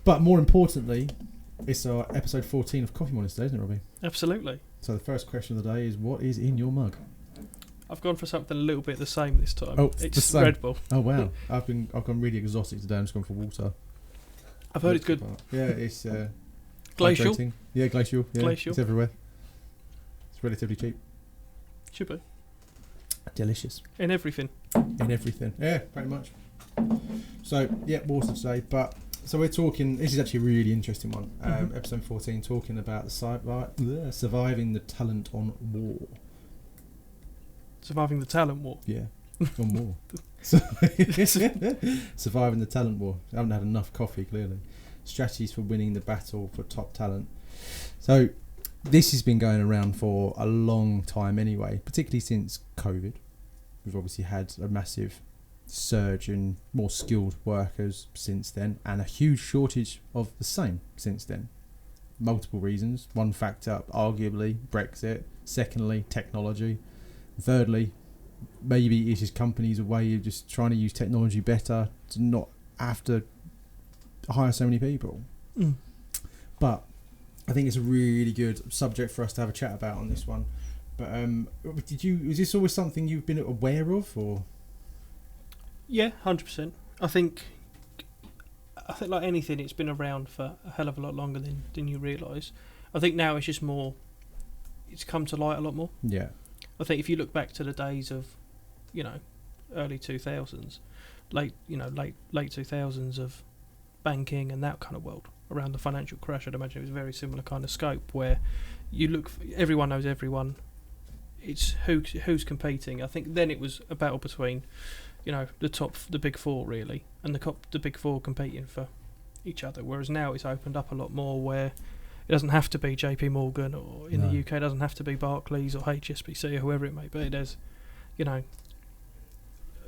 But more importantly, it's our episode 14 of Coffee Mornings today, isn't it, Robbie? Absolutely. So the first question of the day is, what is in your mug? I've gone for something a little bit the same this time. Oh, it's the same. Red Bull. Oh wow, I've gone really exotic today. I'm just going for water. I've heard it's good. Yeah, it's Glacial. hydrating. Yeah, glacial. Yeah, Glacial. It's everywhere. It's relatively cheap. Should be. Delicious. In everything. In everything. Yeah, pretty much. So yeah, water today. But so we're talking. This is actually a really interesting one. Episode 14, talking about surviving the talent on war. Surviving the talent war. Yeah, on war. Surviving the talent war. I haven't had enough coffee, clearly. Strategies for winning the battle for top talent. So this has been going around for a long time anyway, particularly since COVID. We've obviously had a massive surge in more skilled workers since then, and a huge shortage of the same since then. Multiple reasons. One factor, arguably, Brexit. Secondly, technology. Thirdly, maybe it's just companies a way of just trying to use technology better to not have to hire so many people. But I think it's a really good subject for us to have a chat about on this one. But is this always something you've been aware of, or? Yeah, 100%. I think like anything, it's been around for a hell of a lot longer than you realise. I think now it's just more. It's come to light a lot more. Yeah. I think if you look back to the days of, early 2000s, late 2000s of banking and that kind of world around the financial crash, I'd imagine it was a very similar kind of scope where you look, everyone knows everyone. It's who's competing. I think then it was a battle between, the big four really, and the big four competing for each other. Whereas now it's opened up a lot more where it doesn't have to be JP Morgan, or in the UK it doesn't have to be Barclays or HSBC or whoever it may be. There's,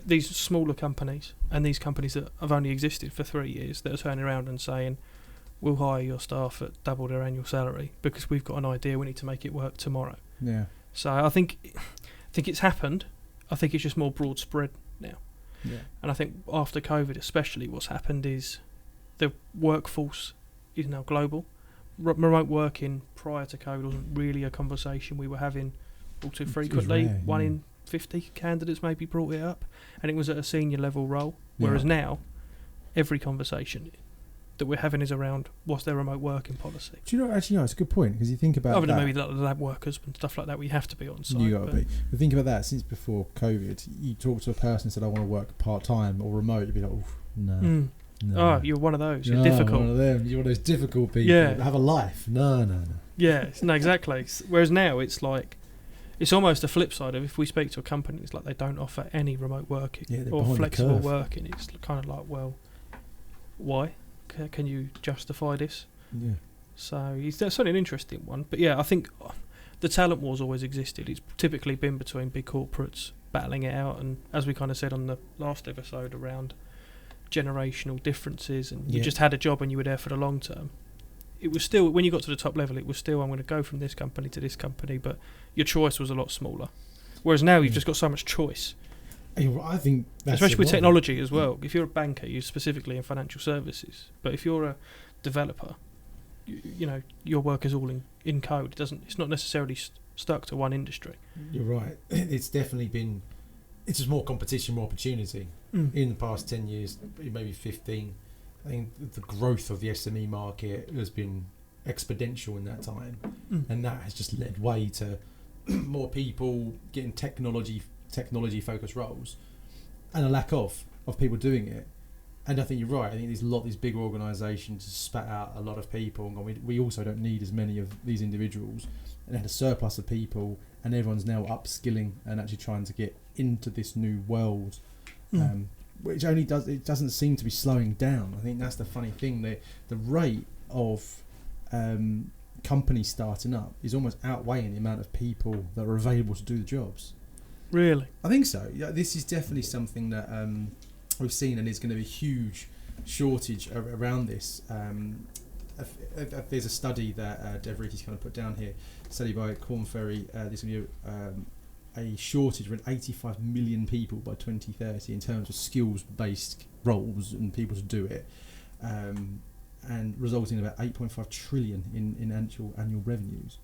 these smaller companies and these companies that have only existed for 3 years that are turning around and saying, we'll hire your staff at double their annual salary because we've got an idea, we need to make it work tomorrow. Yeah. So I think it's happened. I think it's just more broad spread now. Yeah. And I think after COVID especially, what's happened is the workforce is now global. Remote working prior to COVID wasn't really a conversation we were having all too frequently. Rare, 1 in 50 candidates maybe brought it up, and it was at a senior level role. Whereas now, every conversation that we're having is around what's their remote working policy. Do you know? Actually, no, it's a good point, because you think about other than that, maybe the lab workers and stuff like that, we have to be on site. You got to be. But think about that. Since before COVID, you talk to a person and said, "I want to work part time or remote." You'd be like, "Oh, no." No. Oh, you're one of those. You're difficult. One of them. You're one of those difficult people. Yeah. Have a life. No. Yeah, no, exactly. Whereas now it's like, it's almost a flip side of if we speak to a company, it's like they don't offer any remote working or flexible working. It's kind of like, well, why? Can you justify this? Yeah. So that's certainly an interesting one. But yeah, I think the talent war's always existed. It's typically been between big corporates battling it out, and as we kind of said on the last episode around generational differences, and you just had a job and you were there for the long term. It was still, when you got to the top level, it was still, I'm going to go from this company to this company, but your choice was a lot smaller. Whereas now you've just got so much choice. I think that's especially with technology as well. If you're a banker, you're specifically in financial services, but if you're a developer, your work is all in code. It's not necessarily stuck to one industry. You're right. It's definitely been, it's just more competition, more opportunity. In the past 10 years, maybe 15, I think the growth of the SME market has been exponential in that time, and that has just led way to more people getting technology focused roles, and a lack of people doing it. And I think you're right. I think there's a lot of these big organisations spat out a lot of people, and we also don't need as many of these individuals, and had a surplus of people, and everyone's now upskilling and actually trying to get into this new world. Which doesn't seem to be slowing down. I think that's the funny thing. The rate of companies starting up is almost outweighing the amount of people that are available to do the jobs. Really? I think so. Yeah, this is definitely something that we've seen, and there's going to be a huge shortage around this. There's a study that Dev Reeky's kind of put down here, a study by Korn Ferry. There's going to be a shortage of 85 million people by 2030 in terms of skills-based roles and people to do it. And and resulting in about 8.5 trillion in annual revenues.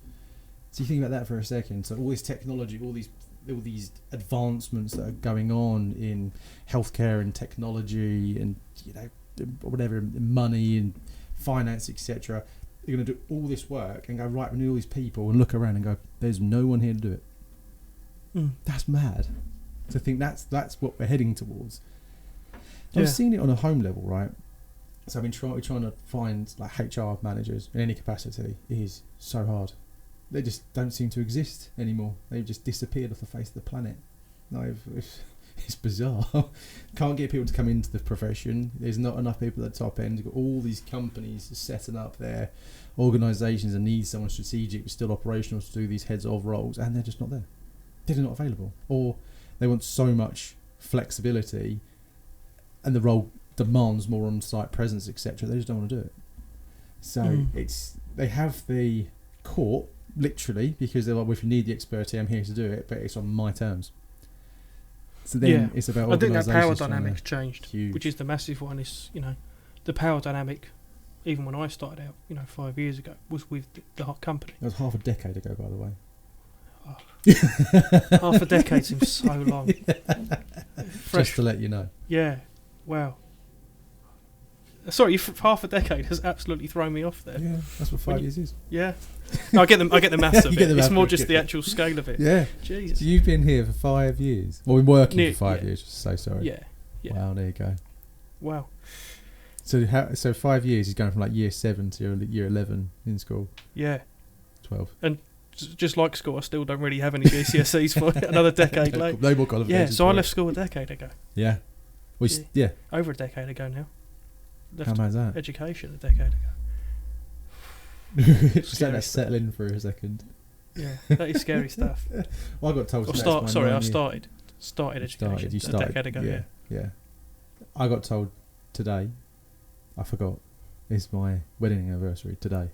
So you think about that for a second. So all this technology, all these advancements that are going on in healthcare and technology and whatever, money and finance, etc. You're going to do all this work and go, right, we need all these people, and look around and go, there's no one here to do it. That's mad. So I think that's what we're heading towards. I've seen it on a home level, right? So I've been trying to find like HR managers in any capacity is so hard. They just don't seem to exist anymore. They've just disappeared off the face of the planet. It's bizarre. Can't get people to come into the profession. There's not enough people at the top end. You've got all these companies setting up their organisations and need someone strategic but still operational to do these heads of roles, and they're just not there. They're not available. Or they want so much flexibility and the role demands more on-site presence, etc. They just don't want to do it. So they have the court, literally, because they're like, well, if you need the expertise, I'm here to do it, but it's on my terms. So then it's about I think that power organisations dynamic's changed, huge. which is the massive one. Is the power dynamic, even when I started out, 5 years ago, was with the company. That was half a decade ago, by the way. Half a decade seems so long. Just to let you know. Yeah. Wow. Sorry, half a decade has absolutely thrown me off there. Yeah, that's what 5 years is. Yeah. No, I get the maths of it. It's more just the it. actual scale of it. Yeah. Jesus. So you've been here for 5 years. Well, been working for 5 years. So sorry. Yeah. Wow, there you go. Wow. So 5 years is going from like year 7 to year 11 in school. Yeah. 12. And just like school, I still don't really have any GCSEs for another decade later. No more qualifications. Yeah, so I left school a decade ago. Yeah. Well, yeah. Over a decade ago now. How mad is that? Education a decade ago. Just let that settle in for a second. Yeah, that is scary stuff. Well, I got told. I started education a decade ago. Yeah. I got told today. I forgot. It's my wedding anniversary today.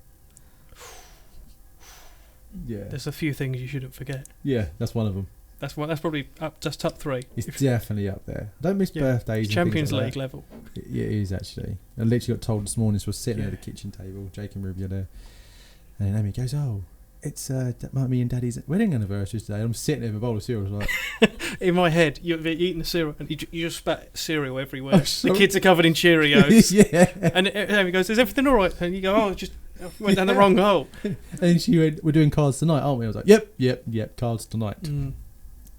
Yeah. There's a few things you shouldn't forget. Yeah, that's one of them. That's probably just top 3. It's definitely up there. Don't miss birthdays. It's Champions like League level. Yeah, it is actually. I literally got told this morning, so we're sitting at the kitchen table, Jake and Ruby are there, and Amy goes, "Oh, it's me and Daddy's wedding anniversary today." I'm sitting there with a bowl of cereal, like in my head, you're eating the cereal and you just spat cereal everywhere. The kids are covered in Cheerios. Yeah. And Amy goes, "Is everything all right?" And you go, "Oh, just went down the wrong hole." And she went, "We're doing cards tonight, aren't we?" I was like, "Yep, cards tonight."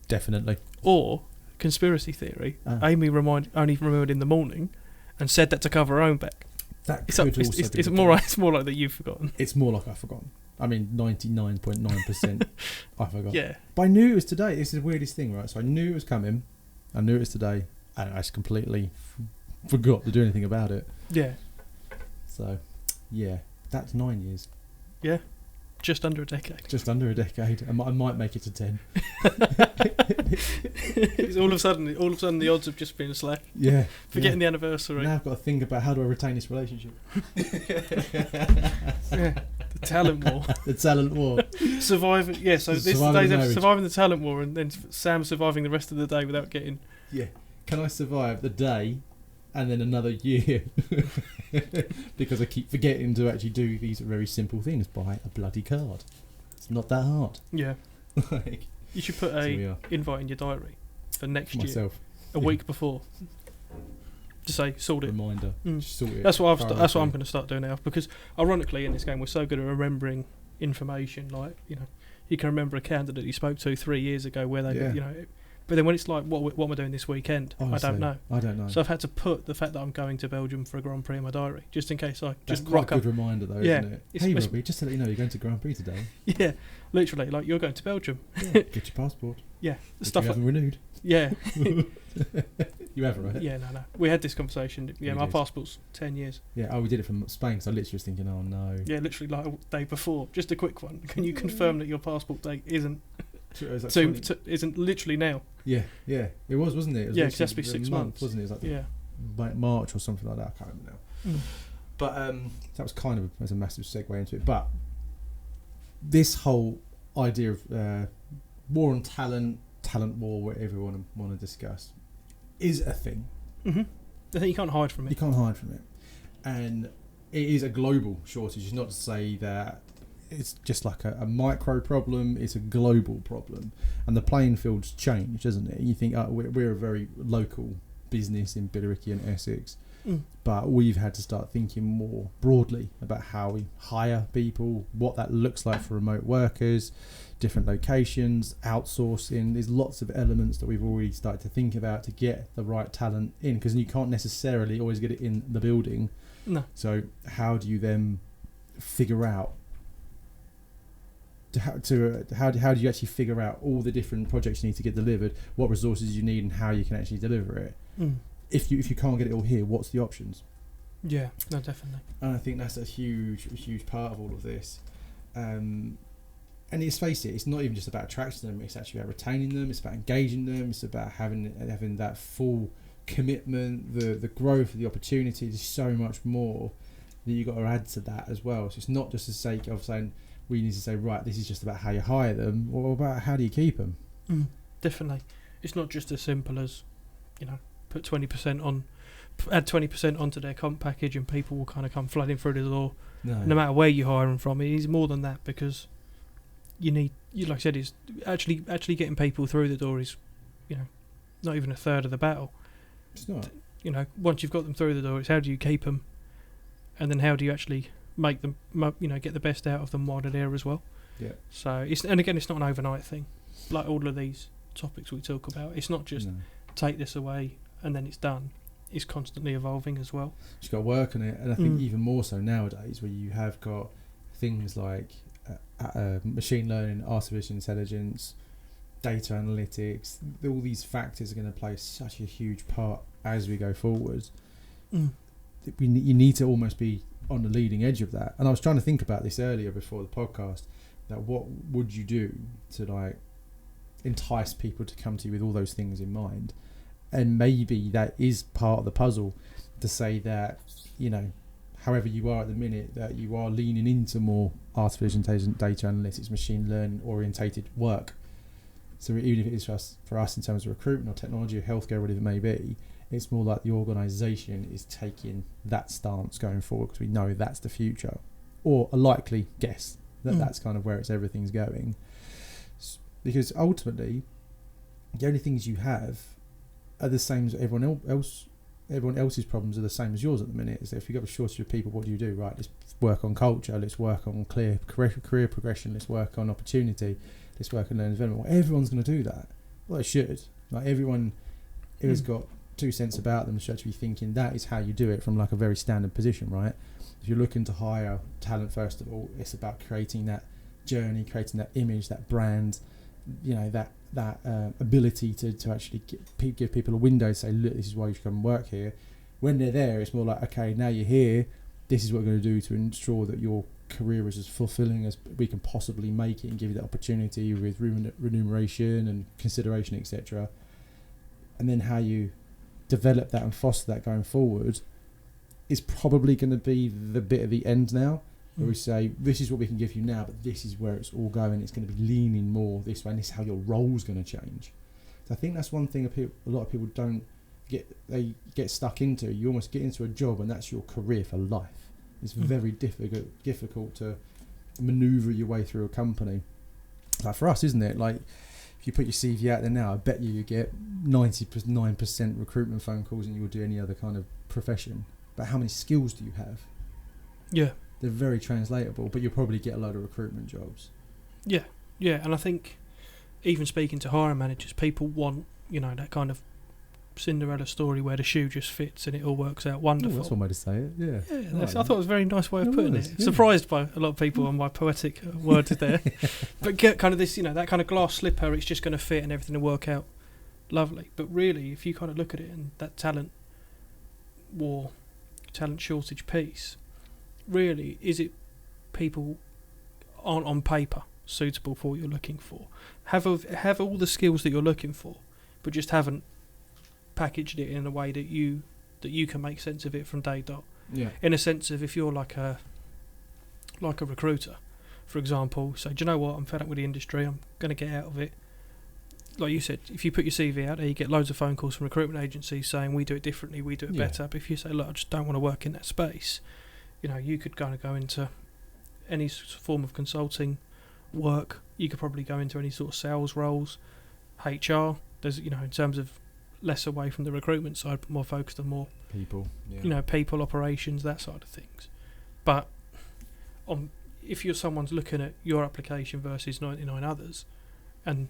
Definitely. Or conspiracy theory. Amy only remembered in the morning, and said that to cover her own back. That could also be it's more like that you've forgotten. It's more like I've forgotten. I mean, 99.9% I forgot. Yeah. But I knew it was today. This is the weirdest thing, right? So I knew it was coming. I knew it was today, and I just completely forgot to do anything about it. Yeah. So, yeah, that's 9 years. Yeah. Just under a decade. Just under a decade. I might make it to 10. All of a sudden, the odds have just been slashed. Yeah. Forgetting the anniversary. Now I've got to think about how do I retain this relationship. The talent war. The talent war. Surviving. Yeah. So this day's surviving the talent war, and then Sam surviving the rest of the day without getting. Yeah. Can I survive the day? And then another year because I keep forgetting to actually do these very simple things. Buy a bloody card. It's not that hard. Yeah. You should put a invite in your diary for next year. A week before. Just say sort it. Reminder. Just sort it. That's what I'm going to start doing now, because ironically in this game we're so good at remembering information. Like you can remember a candidate you spoke to 3 years ago where they But then when it's like, what am I doing this weekend? Honestly, I don't know. know. So I've had to put the fact that I'm going to Belgium for a Grand Prix in my diary, just in case I That's just quite rock a good up. reminder, though, isn't it? Hey, Robbie, just to let you know, you're going to Grand Prix today. Yeah, literally, like you're going to Belgium. Yeah, get your passport. Yeah, the stuff you haven't renewed. Yeah. You have, right? Yeah, no. We had this conversation. Yeah, my passport's 10 years. Yeah, we did it from Spain, so I literally was thinking, oh no. Yeah, literally like a day before. Just a quick one. Can you confirm that your passport date isn't isn't literally now? Yeah, it was, wasn't it? It was because it has to be 6 months, wasn't it? It was like March or something like that. I can't remember now. But that was kind of as a massive segue into it. But this whole idea of war on talent war, whatever you want to discuss, is a thing. I think you can't hide from it. You can't hide from it, and it is a global shortage. It's not to say that it's just like a micro problem. It's a global problem, and the playing field's changed, hasn't it? You think we're a very local business in Billericay and Essex, but we've had to start thinking more broadly about how we hire people, what that looks like for remote workers, different locations, outsourcing. There's lots of elements that we've already started to think about to get the right talent in, because you can't necessarily always get it in the building. No. So how do you then figure out how do you actually figure out all the different projects you need to get delivered, what resources you need, and how you can actually deliver it? If you can't get it all here, what's the options? Yeah, no, definitely. And I think that's a huge part of all of this. And let's face it, it's not even just about attracting them, it's actually about retaining them, it's about engaging them, it's about having that full commitment, the growth, the opportunity. There's so much more that you've got to add to that as well. So it's not just the sake of saying we need to say, right, this is just about how you hire them, or about how do you keep them. Definitely. It's not just as simple as, put 20% on, add 20% onto their comp package and people will kind of come flooding through the door. No matter where you hire them from. It is more than that, because you need, like I said, is actually getting people through the door is, not even a third of the battle. It's not. Once you've got them through the door, it's how do you keep them, and then how do you actually make them, get the best out of them while they're there as well. Yeah. So it's not an overnight thing. Like all of these topics we talk about, it's not just take this away and then it's done. It's constantly evolving as well. You've got to work on it, and I think even more so nowadays, where you have got things like machine learning, artificial intelligence, data analytics. All these factors are going to play such a huge part as we go forward. You need to almost be on the leading edge of that. And I was trying to think about this earlier before the podcast, that what would you do to entice people to come to you with all those things in mind? And maybe that is part of the puzzle, to say that, however you are at the minute, that you are leaning into more artificial intelligence, data analytics, machine learning orientated work. So even if it is for us in terms of recruitment or technology or healthcare, whatever it may be, it's more like the organisation is taking that stance going forward, because we know that's the future, or a likely guess that that's kind of where everything's going. Because ultimately, the only things you have are the same as everyone else. Everyone else's problems are the same as yours at the minute. So if you've got a shortage of people, what do? Right, let's work on culture, let's work on clear career progression, let's work on opportunity, let's work on learning development. Well, everyone's going to do that. Well, they should. Everyone who has got 2 cents about them should actually be thinking that is how you do it from a very standard position, right? If you're looking to hire talent, first of all, it's about creating that journey, creating that image, that brand, that ability to actually give people a window to say, look, this is why you should come and work here. When they're there, it's more like, okay, now you're here, this is what we're going to do to ensure that your career is as fulfilling as we can possibly make it, and give you that opportunity with remuneration and consideration, etc. And then how you develop that and foster that going forward is probably going to be the bit at the end now, where we say, this is what we can give you now, but this is where it's all going. It's going to be leaning more this way, and this is how your role's going to change. So I think that's one thing a lot of people don't get stuck into. You almost get into a job and that's your career for life. It's very difficult to manoeuvre your way through a company. Like for us, isn't it? Like if you put your CV out there now, I bet you get 99% recruitment phone calls than you would do any other kind of profession. But how many skills do you have? Yeah. They're very translatable, but you'll probably get a load of recruitment jobs. Yeah, and I think even speaking to hiring managers, people want, that kind of Cinderella story where the shoe just fits and it all works out wonderful. That's one way to say it, yeah. I thought it was a very nice way of putting it. Yeah. Surprised by a lot of people on my poetic words there. But get kind of this, that kind of glass slipper, it's just going to fit and everything will work out lovely. But really, if you kind of look at it and that talent shortage piece, really, is it people aren't on paper suitable for what you're looking for? Have all the skills that you're looking for, but just haven't packaged it in a way that you can make sense of it from day dot. Yeah. In a sense of, if you're like a recruiter, for example, say, do you know what, I'm fed up with the industry, I'm going to get out of it. Like you said, if you put your CV out there, you get loads of phone calls from recruitment agencies saying we do it differently, we do it better. But if you say, look, I just don't want to work in that space, you could kind of go into any form of consulting work. You could probably go into any sort of sales roles, HR. There's, in terms of less away from the recruitment side, but more focused on more people, people, operations, that side of things. But if someone's looking at your application versus 99 others, and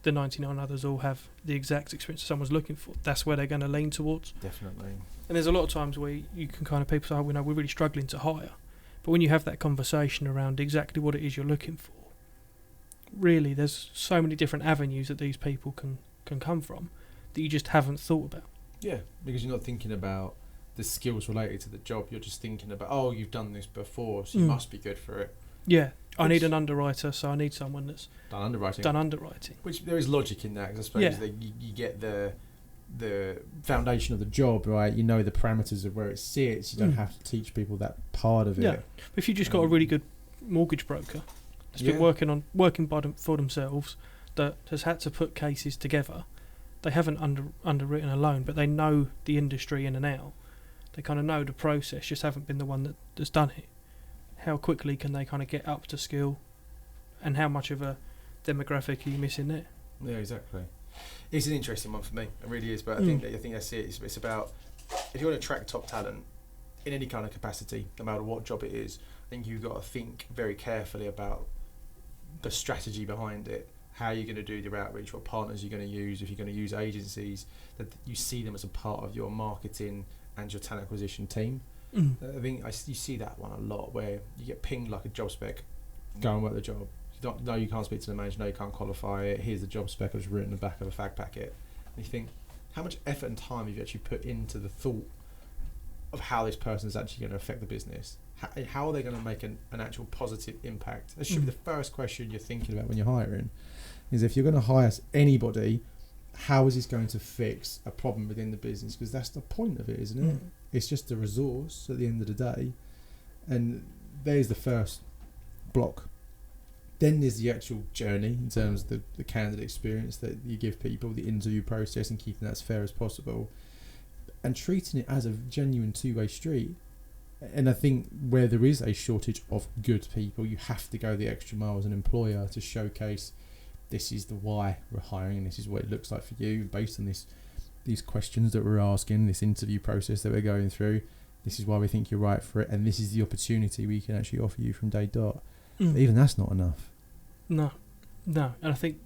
the 99 others all have the exact experience someone's looking for, that's where they're going to lean towards. Definitely. And there's a lot of times where you can kind of, people say, we're really struggling to hire. But when you have that conversation around exactly what it is you're looking for, really there's so many different avenues that these people can come from that you just haven't thought about. Yeah, because you're not thinking about the skills related to the job. You're just thinking about, you've done this before, so you must be good for it. Yeah, I need an underwriter, so I need someone that's done underwriting. Which there is logic in that, because I suppose that you get the foundation of the job, right? You know the parameters of where it sits. You don't have to teach people that part of it. But if you just got a really good mortgage broker that's been working for themselves, that has had to put cases together, they haven't underwritten a loan, but they know the industry in and out. They kind of know the process, just haven't been the one that's done it. How quickly can they kind of get up to skill, and how much of a demographic are you missing there? Yeah, exactly. It's an interesting one for me. It really is. But I think that's it. It's about, if you want to attract top talent in any kind of capacity, no matter what job it is, I think you've got to think very carefully about the strategy behind it. How you're going to do your outreach, what partners you're going to use, if you're going to use agencies, that you see them as a part of your marketing and your talent acquisition team. I think you see that one a lot, where you get pinged like a job spec, go and work the job. You can't speak to the manager, no, you can't qualify it, here's the job spec, it's written on the back of a fag packet. And you think, how much effort and time have you actually put into the thought of how this person is actually going to affect the business? How are they going to make an actual positive impact? That should be the first question you're thinking about when you're hiring, is if you're going to hire anybody, how is this going to fix a problem within the business? Because that's the point of it, isn't it? It's just a resource at the end of the day. And there's the first block. Then there's the actual journey in terms of the candidate experience that you give people, the interview process, and keeping that as fair as possible, and treating it as a genuine two-way street. And I think where there is a shortage of good people, you have to go the extra mile as an employer to showcase, this is the why we're hiring, and this is what it looks like for you based on these questions that we're asking, this interview process that we're going through. This is why we think you're right for it, and this is the opportunity we can actually offer you from day dot. Even that's not enough. No. And I think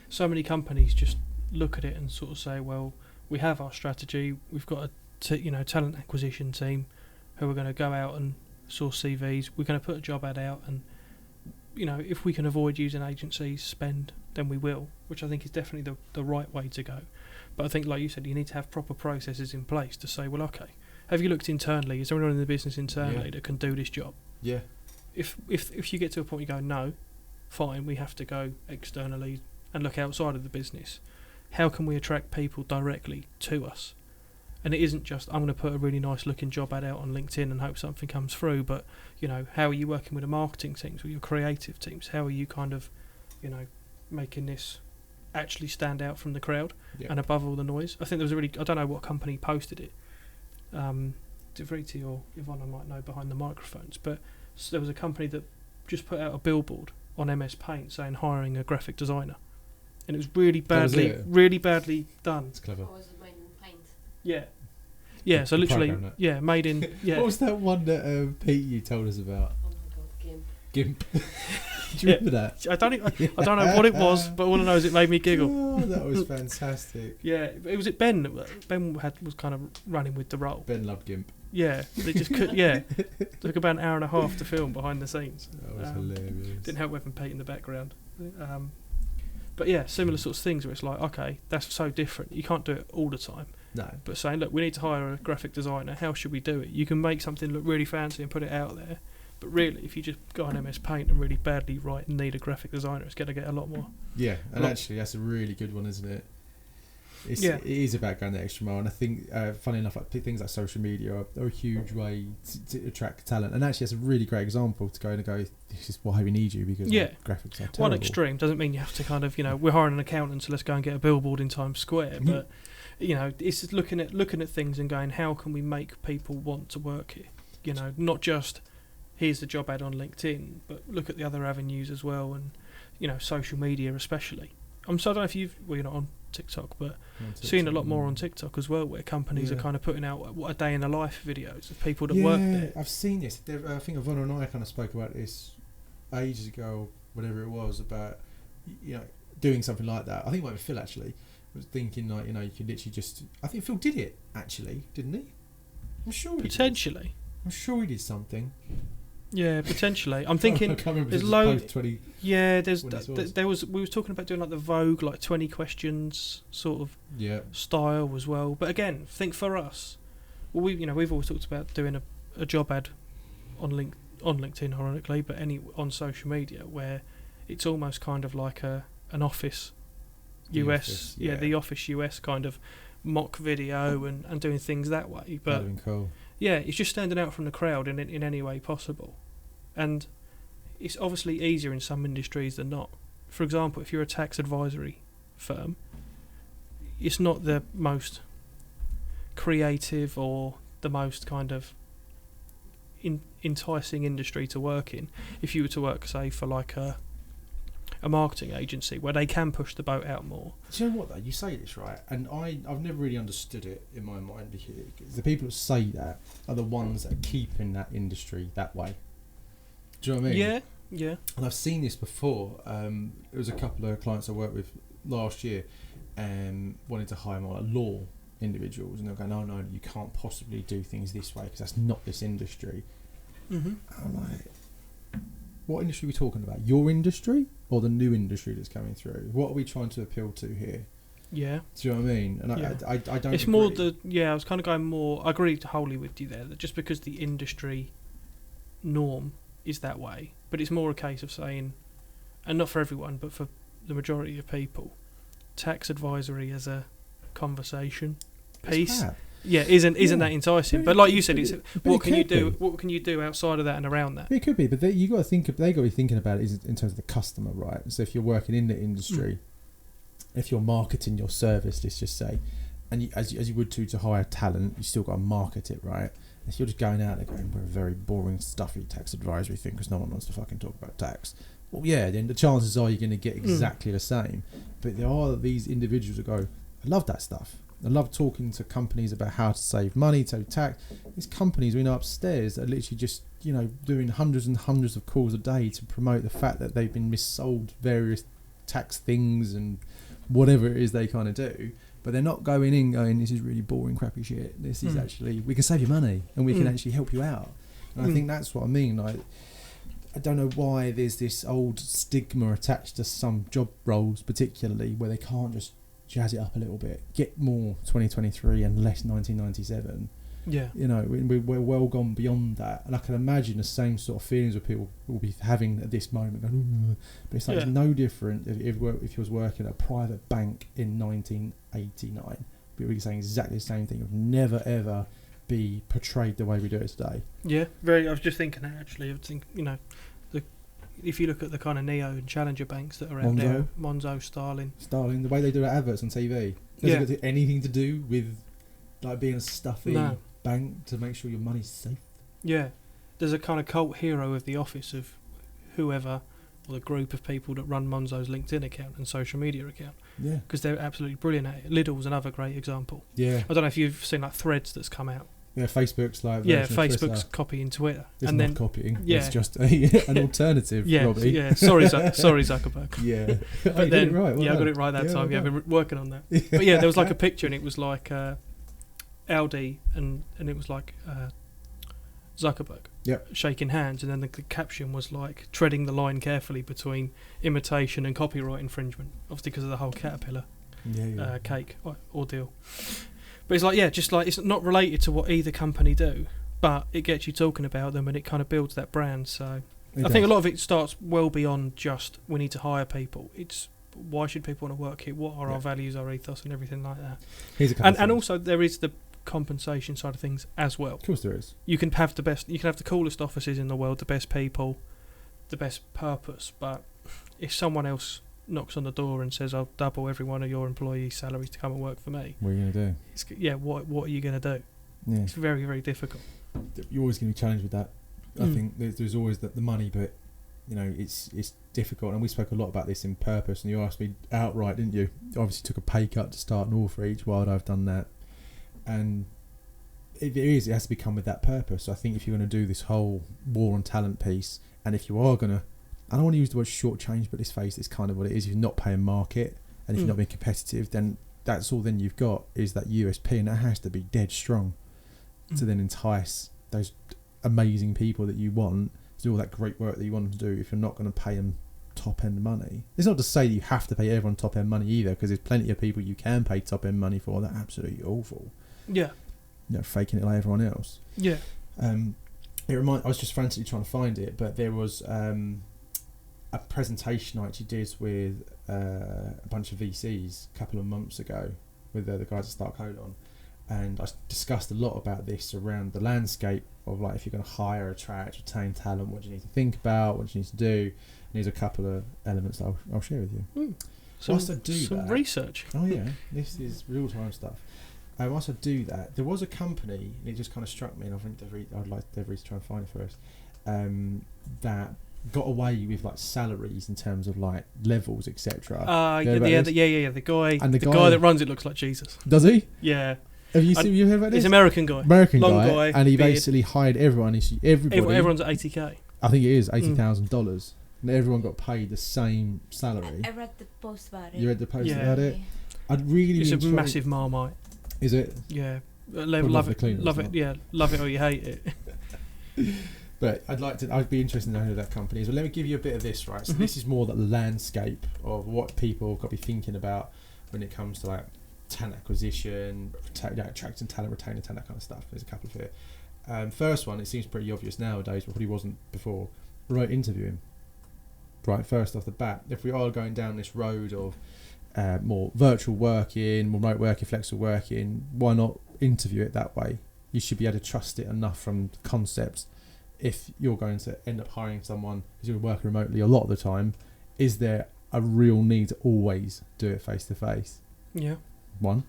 so many companies just look at it and sort of say, well, we have our strategy, we've got a talent acquisition team who are going to go out and source CVs, we're going to put a job ad out, and if we can avoid using agencies spend, then we will, which I think is definitely the right way to go. But I think, like you said, you need to have proper processes in place to say, well, okay, have you looked internally? Is there anyone in the business internally that can do this job? Yeah. If you get to a point you go, no, fine, we have to go externally and look outside of the business. How can we attract people directly to us? And it isn't just, I'm going to put a really nice looking job ad out on LinkedIn and hope something comes through, but how are you working with the marketing teams, with your creative teams? How are you kind of making this actually stand out from the crowd and above all the noise? I think there was I don't know what company posted it, DeVriti or Yvonne I might know behind the microphones, but there was a company that just put out a billboard on MS Paint saying hiring a graphic designer, and it was really badly done. It's clever. Or was it made in Paint? Yeah, so literally, made in. What was that one that Pete you told us about? Oh my god, GIMP. Do you remember that? I don't know what it was, but all I know is it made me giggle. Oh, that was fantastic. Yeah, it was Ben. Ben was kind of running with the role. Ben loved GIMP. Yeah, they just could. Took about an hour and a half to film behind the scenes. That was hilarious. Didn't help having Pete in the background. But yeah, similar sorts of things where it's like, okay, that's so different. You can't do it all the time. No. But saying, look, we need to hire a graphic designer. How should we do it? You can make something look really fancy and put it out there. But really, if you just go on MS Paint and really badly write and need a graphic designer, it's going to get a lot more. Yeah, and actually, that's a really good one, isn't it? It is about going the extra mile, and I think, funny enough, things like social media are a huge way to attract talent. And actually, that's a really great example to go, this is why we need you, because graphics are terrible. One extreme doesn't mean you have to kind of, we're hiring an accountant, so let's go and get a billboard in Times Square. But, it's just looking at things and going, how can we make people want to work here? you know, not just here's the job ad on LinkedIn, but look at the other avenues as well, and you know, social media especially. So I don't know if you're not on TikTok, but seeing a lot more on TikTok as well, where companies are kind of putting out what a day in the life videos of people that work there. I've seen this. I think Yvonne and I kind of spoke about this ages ago, whatever it was, about, you know, doing something like that. I think it might be Phil actually was thinking, like, you know, you could literally just. I think Phil did it actually, didn't he? I'm sure he Potentially. did. I'm sure he did something. Yeah, potentially. I'm thinking I can't remember. there's loads. Yeah, there was. We was talking about doing like the Vogue, like 20 questions sort of style as well. But again, think for us, well, we've always talked about doing a job ad on LinkedIn, ironically, but on social media, where it's almost kind of like an Office US, the Office US kind of mock video and doing things that way. But that'd been cool. Yeah, it's just standing out from the crowd in any way possible. And it's obviously easier in some industries than not. For example, if you're a tax advisory firm, it's not the most creative or the most kind of enticing industry to work in. If you were to work, say, for like a marketing agency where they can push the boat out more. Do you know what though? You say this right, and I've never really understood it in my mind, because the people that say that are the ones that are keeping that industry that way. Do you know what I mean? Yeah. And I've seen this before. There was a couple of clients I worked with last year, wanted to hire more like law individuals, and they're going, no, you can't possibly do things this way because that's not this industry. Mm-hmm. I'm like, what industry are we talking about? Your industry or the new industry that's coming through? What are we trying to appeal to here? Yeah. Do you know what I mean? And I don't. It's agree. I was kind of going more. I agree wholly with you there. That just because the industry norm is that way, but it's more a case of saying, and not for everyone, but for the majority of people, tax advisory as a conversation piece. Isn't that enticing? But like you said, it's what can you do? What can you do outside of that and around that? It could be, but you got to think. They got to be thinking about it in terms of the customer, right? So if you're working in the industry, if you're marketing your service, let's just say, and as you would to hire talent, you still got to market it, right? If you're just going out there going, we're a very boring, stuffy tax advisory thing because no one wants to fucking talk about tax. Well, yeah, then the chances are you're going to get exactly the same. But there are these individuals that go, I love that stuff. I love talking to companies about how to save money, to tax. These companies we know upstairs that are literally just, you know, doing hundreds and hundreds of calls a day to promote the fact that they've been missold various tax things and whatever it is they kind of do. But they're not going in going, this is really boring, crappy shit. This is actually, we can save you money and we can actually help you out. And I think that's what I mean. Like, I don't know why there's this old stigma attached to some job roles, particularly, where they can't just jazz it up a little bit, get more 2023 and less 1997. Yeah. You know, we're well gone beyond that. And I can imagine the same sort of feelings that people will be having at this moment. Going, but it's like it's no different if you was working at a private bank in 1989. We'd be saying exactly the same thing. It would never, ever be portrayed the way we do it today. Yeah, very. I was just thinking that actually. I think, you know, if you look at the kind of neo and challenger banks that are out there, Monzo, Starling, the way they do adverts on TV, doesn't it anything to do with like being a stuffy bank to make sure your money's safe? Yeah, there's a kind of cult hero of the office of whoever, or the group of people that run Monzo's LinkedIn account and social media account. Yeah, because they're absolutely brilliant at it. Lidl's another great example. Yeah, I don't know if you've seen like Threads that's come out. Yeah, Facebook's like Facebook's copying Twitter. It's not copying. Yeah. It's just an alternative. Robbie. Yeah. Sorry, Zuckerberg. Yeah, but then right. I got it right that time. Yeah, I've been working on that. But yeah, there was like a picture, and it was like Audi, and it was like Zuckerberg. Yep. Shaking hands, and then the caption was like treading the line carefully between imitation and copyright infringement, obviously because of the whole Caterpillar cake ordeal. But it's like, it's not related to what either company do, but it gets you talking about them and it kind of builds that brand. So I think a lot of it starts well beyond just we need to hire people. It's why should people want to work here? What are our values, our ethos, and everything like that. And also there is the compensation side of things as well. Of course there is. You can have the coolest offices in the world, the best people, the best purpose, but if someone else knocks on the door and says, I'll double every one of your employees' salaries to come and work for me. What are you going to do? What are you going to do? Yeah. It's very, very difficult. you're always going to be challenged with that. I think there's always the money, but you know, it's difficult. And we spoke a lot about this in Purpose, and you asked me outright, didn't you? You obviously took a pay cut to start Northreach. Why would I have done that? And it has to become with that purpose. So I think if you're going to do this whole war on talent piece, and if you are going to, I don't want to use the word shortchange, but let's face it, it's kind of what it is. If you're not paying market, and if you're not being competitive, then that's all then you've got is that USP, and that has to be dead strong to then entice those amazing people that you want to do all that great work that you want them to do. If you're not going to pay them top end money, it's not to say that you have to pay everyone top end money either, because there's plenty of people you can pay top end money for that are absolutely awful. Yeah, you know, faking it like everyone else. Yeah. I was just frantically trying to find it, but there was a presentation I actually did with a bunch of VCs a couple of months ago with the guys at Start Colon, and I discussed a lot about this around the landscape of like, if you're going to hire, attract, retain talent, what do you need to think about, what do you need to do, and there's a couple of elements that I'll share with you. Whilst I do some research. Oh yeah, this is real time stuff. Whilst I do that, there was a company, and it just kind of struck me, and I think I'd like Dev to try and find it first, that got away with like salaries in terms of like levels, etc. The guy that runs it looks like Jesus. Does he? Yeah. Have you seen? You heard about this? He's an American guy. Long guy, and he basically hired everyone. Everyone's at $80K. I think it is $80,000, and everyone got paid the same salary. I read the post about it. You read the post about it? I'd really. It's a massive Marmite. Is it? Yeah. Love it. Love it. Yeah. Love it or you hate it. But I'd be interested to know who that company is. But let me give you a bit of this, right? So this is more the landscape of what people have got to be thinking about when it comes to like talent acquisition, attracting talent, retaining talent, that kind of stuff. There's a couple of here. First one, it seems pretty obvious nowadays, but probably wasn't before. Remote interviewing. Right, first off the bat, if we are going down this road of more virtual working, remote working, flexible working, why not interview it that way? You should be able to trust it enough from concepts. If you're going to end up hiring someone who's going to work remotely a lot of the time, is there a real need to always do it face to face? Yeah. One.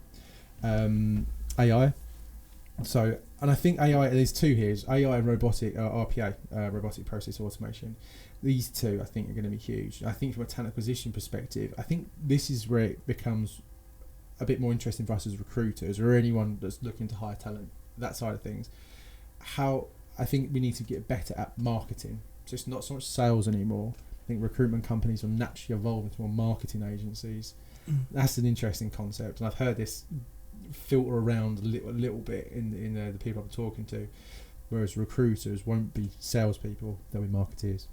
AI. So, and I think AI, there's two here, AI and robotic, RPA, robotic process automation. These two I think are going to be huge. I think from a talent acquisition perspective, I think this is where it becomes a bit more interesting for us as recruiters or anyone that's looking to hire talent, that side of things. How I think we need to get better at marketing. So it's not so much sales anymore. I think recruitment companies will naturally evolve into more marketing agencies. That's an interesting concept, and I've heard this filter around a little bit in the people I'm talking to. Whereas recruiters won't be salespeople; they'll be marketeers,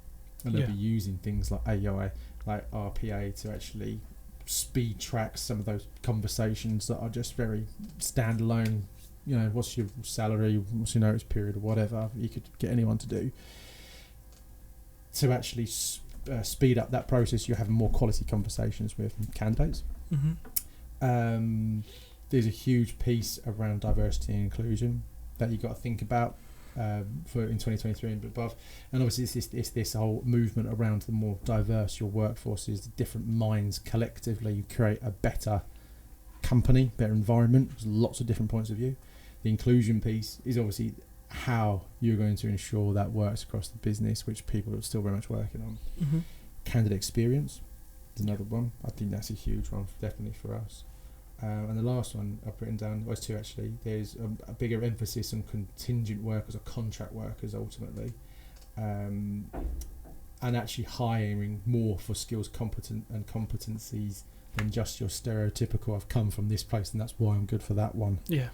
and they'll be using things like AI, like RPA, to actually speed track some of those conversations that are just very standalone. You know, what's your salary, what's your notice period, or whatever you could get anyone to do. To actually speed up that process, you're having more quality conversations with candidates. There's a huge piece around diversity and inclusion that you've got to think about for in 2023 and above. And obviously it's this whole movement around the more diverse your workforce is, the different minds collectively create a better company, better environment. There's lots of different points of view. The inclusion piece is obviously how you're going to ensure that works across the business, which people are still very much working on. Candidate experience is another one. I think that's a huge one, definitely for us. And the last one I've written down, was two actually. There's a bigger emphasis on contingent workers or contract workers ultimately, and actually hiring more for skills, competencies than just your stereotypical. I've come from this place and that's why I'm good for that one. Yeah.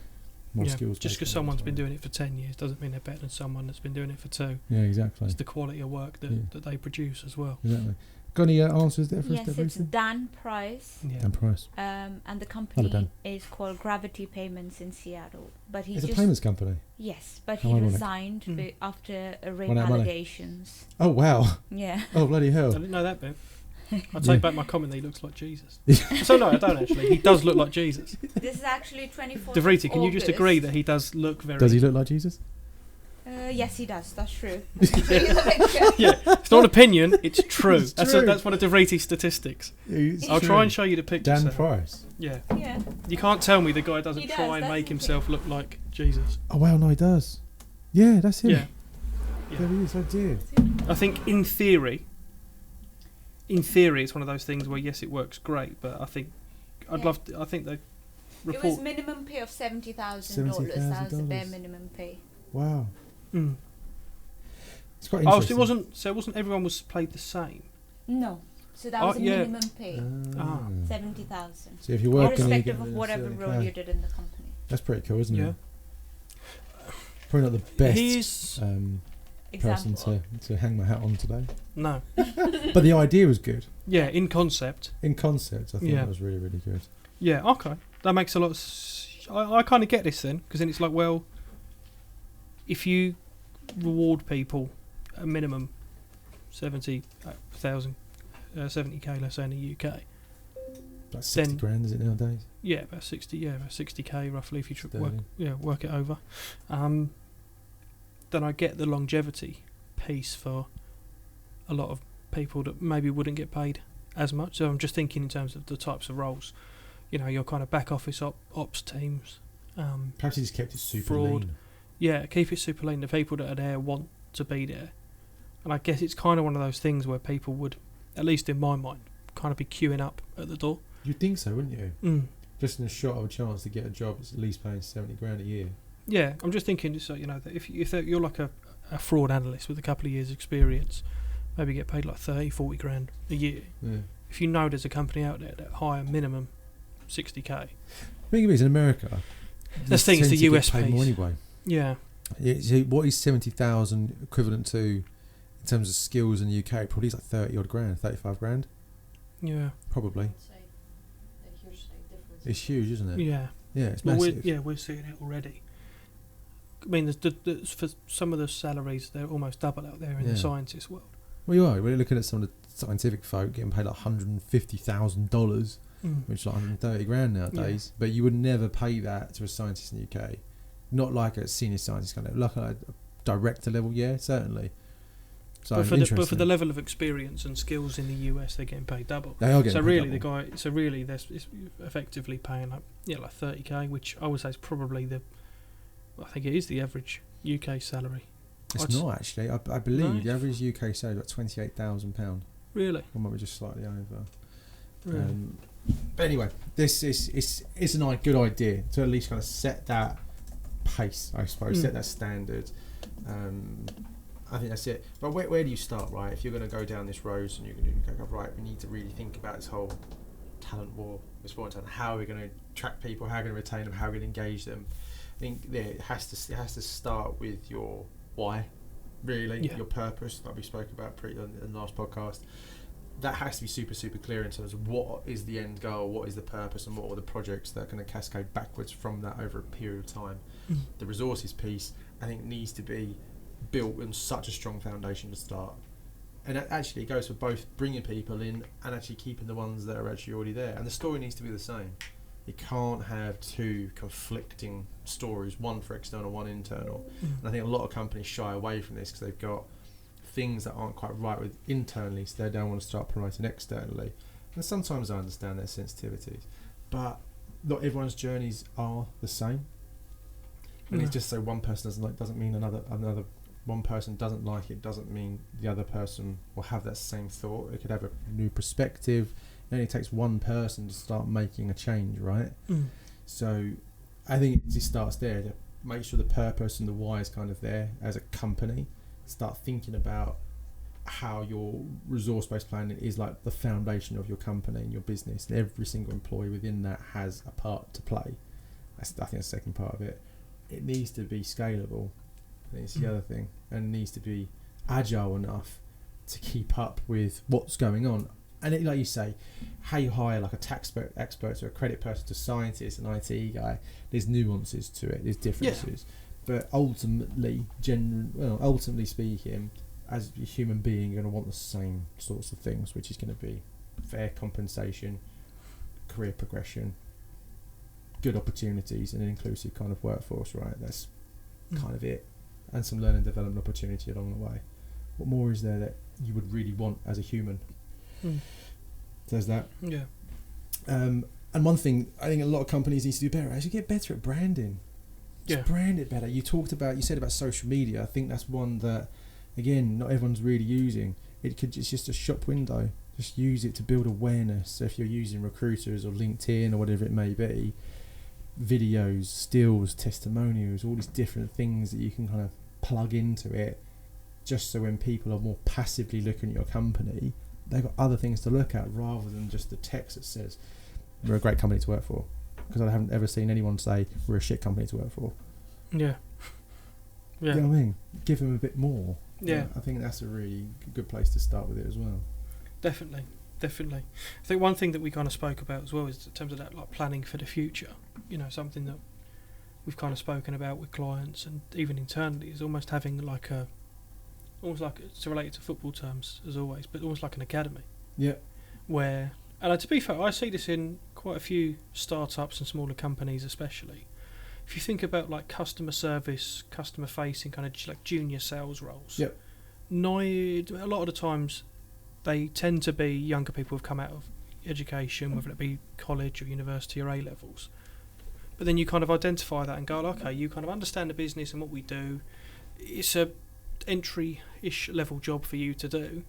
More skills. Just because someone's been doing it for 10 years doesn't mean they're better than someone that's been doing it for 2. Yeah, exactly. It's the quality of work that they produce as well. Exactly. Got any answers there for us? Yes, it's Dan Price. Yeah. Dan Price. And the company is called Gravity Payments in Seattle. But it's a payments company? Yes, but he resigned after rape allegations. Oh, wow. Yeah. Oh, bloody hell. I didn't know that bit. I take back my comment that he looks like Jesus. So no, I don't actually. He does look like Jesus. This is actually 24th DeVriti, can you just agree that he does look very... Does he look like Jesus? Yes, he does. That's true. Yeah, it's not an opinion. It's true. That's one of DeVriti's statistics. I'll try and show you the picture. Dan Price. Yeah. You can't tell me the guy doesn't try and make himself look like Jesus. Oh wow, no, he does. Yeah, that's it. Yeah. There he is. Oh dear. I think in theory, it's one of those things where yes, it works great, but I think I think the report. It was minimum pay of $70,000. That was the bare minimum pay. Wow. Mm. It's quite Oh, interesting. so it wasn't everyone was paid the same. No. So that was a minimum pay. 70,000. So if you're working, irrespective of whatever role you did in the company. That's pretty cool, isn't Yeah. it? Probably not the best He's person to hang my hat on today. no. But the idea was good. Yeah, in concept. In concept, I think that was really, really good. Yeah. Okay. That makes a lot of. I kind of get this then, because then it's like, well, if you reward people a minimum 70,000, 70k, let's say in the UK. About 60 grand, is it nowadays? Yeah, about 60. Yeah, about 60k roughly if you Sterling. work it over. Then I get the longevity piece for a lot of people that maybe wouldn't get paid as much. So I'm just thinking in terms of the types of roles. You know, your kind of back office ops teams. Perhaps he just kept it super fraud. lean. Yeah, keep it super lean. The people that are there want to be there. And I guess it's kind of one of those things where people would, at least in my mind, kind of be queuing up at the door. You'd think so, wouldn't you? Mm. Just in a shot of a chance to get a job that's at least paying 70 grand a year. Yeah, I'm just thinking, so you know, that if you're like a fraud analyst with a couple of years' experience, maybe get paid like 30, 40 grand a year. Yeah. If you know there's a company out there that hire minimum 60k. The thing is, in America, The thing is the US pay more pays. anyway. Yeah. So what is 70,000 equivalent to in terms of skills in the UK? Probably is like 30 odd grand, 35 grand. Yeah. Probably. It's huge, isn't it? Yeah. Yeah, it's Well, massive. we're seeing it already. I mean, for some of the salaries, they're almost double out there in the scientist world. Well, you are. We're looking at some of the scientific folk getting paid like $150,000, which is like 130 grand nowadays. But you would never pay that to a scientist in the UK. Not like a senior scientist kind of, like a director level, yeah, certainly. So but for the level of experience and skills in the US, they're getting paid double. They are getting so paid really double. it's effectively paying like 30k, which I would say is probably I think it is the average UK salary. It's not actually. I believe No? the average UK salary is about £28,000. Really? Or might be just slightly over. Really? But anyway, this is a good idea to at least kind of set that pace, I suppose, set that standard. I think that's it. But where do you start, right? If you're going to go down this road and you're going to go, right, we need to really think about this whole talent war, this point on how we're going to attract people, how we're going to retain them, how we're going to engage them. I think it has to start with your why, really, your purpose, like we spoke about in the last podcast. That has to be super, super clear in terms of what is the end goal, what is the purpose, and what are the projects that are going to cascade backwards from that over a period of time. The resources piece, I think, needs to be built on such a strong foundation to start. And it actually goes for both bringing people in and actually keeping the ones that are actually already there. And the story needs to be the same. You can't have two conflicting stories, one for external, one internal. And I think a lot of companies shy away from this because they've got things that aren't quite right with internally, so they don't want to start promoting externally. And sometimes I understand their sensitivities, but not everyone's journeys are the same. And it's just so one person doesn't mean another one person doesn't like it doesn't mean the other person will have that same thought. It could have a new perspective. It only takes one person to start making a change, right? So I think it just starts there, to make sure the purpose and the why is kind of there as a company. Start thinking about how your resource-based planning is like the foundation of your company and your business, and every single employee within that has a part to play. I think the second part of it. It needs to be scalable. It's the other thing, and it needs to be agile enough to keep up with what's going on. And it, like you say, how you hire like a tax expert to a credit person to scientist, an IT guy, there's nuances to it, there's differences. But ultimately speaking, as a human being, you're going to want the same sorts of things, which is going to be fair compensation, career progression, good opportunities, and an inclusive kind of workforce, right? That's kind of it. And some learning and development opportunity along the way. What more is there that you would really want as a human? There's that. Yeah. And one thing I think a lot of companies need to do better is you get better at branding. Just brand it better. You said about social media. I think that's one that, again, not everyone's really using. It's just a shop window. Just use it to build awareness. So if you're using recruiters or LinkedIn or whatever it may be, videos, stills, testimonials, all these different things that you can kind of plug into it, just so when people are more passively looking at your company, they've got other things to look at rather than just the text that says we're a great company to work for. Because I haven't ever seen anyone say we're a shit company to work for. Yeah. You know what I mean? Give them a bit more. Yeah. I think that's a really good place to start with it as well. Definitely. I think one thing that we kind of spoke about as well is in terms of that, like planning for the future. You know, something that we've kind of spoken about with clients and even internally is almost having almost like it's related to football terms as always, but almost like an academy. Yeah. Where, and to be fair, I see this in quite a few startups and smaller companies especially. If you think about like customer service, customer facing kind of like junior sales roles, a lot of the times they tend to be younger people who've come out of education, whether it be college or university or A-levels. But then you kind of identify that and go, okay, you kind of understand the business and what we do. It's a entry-ish level job for you to do.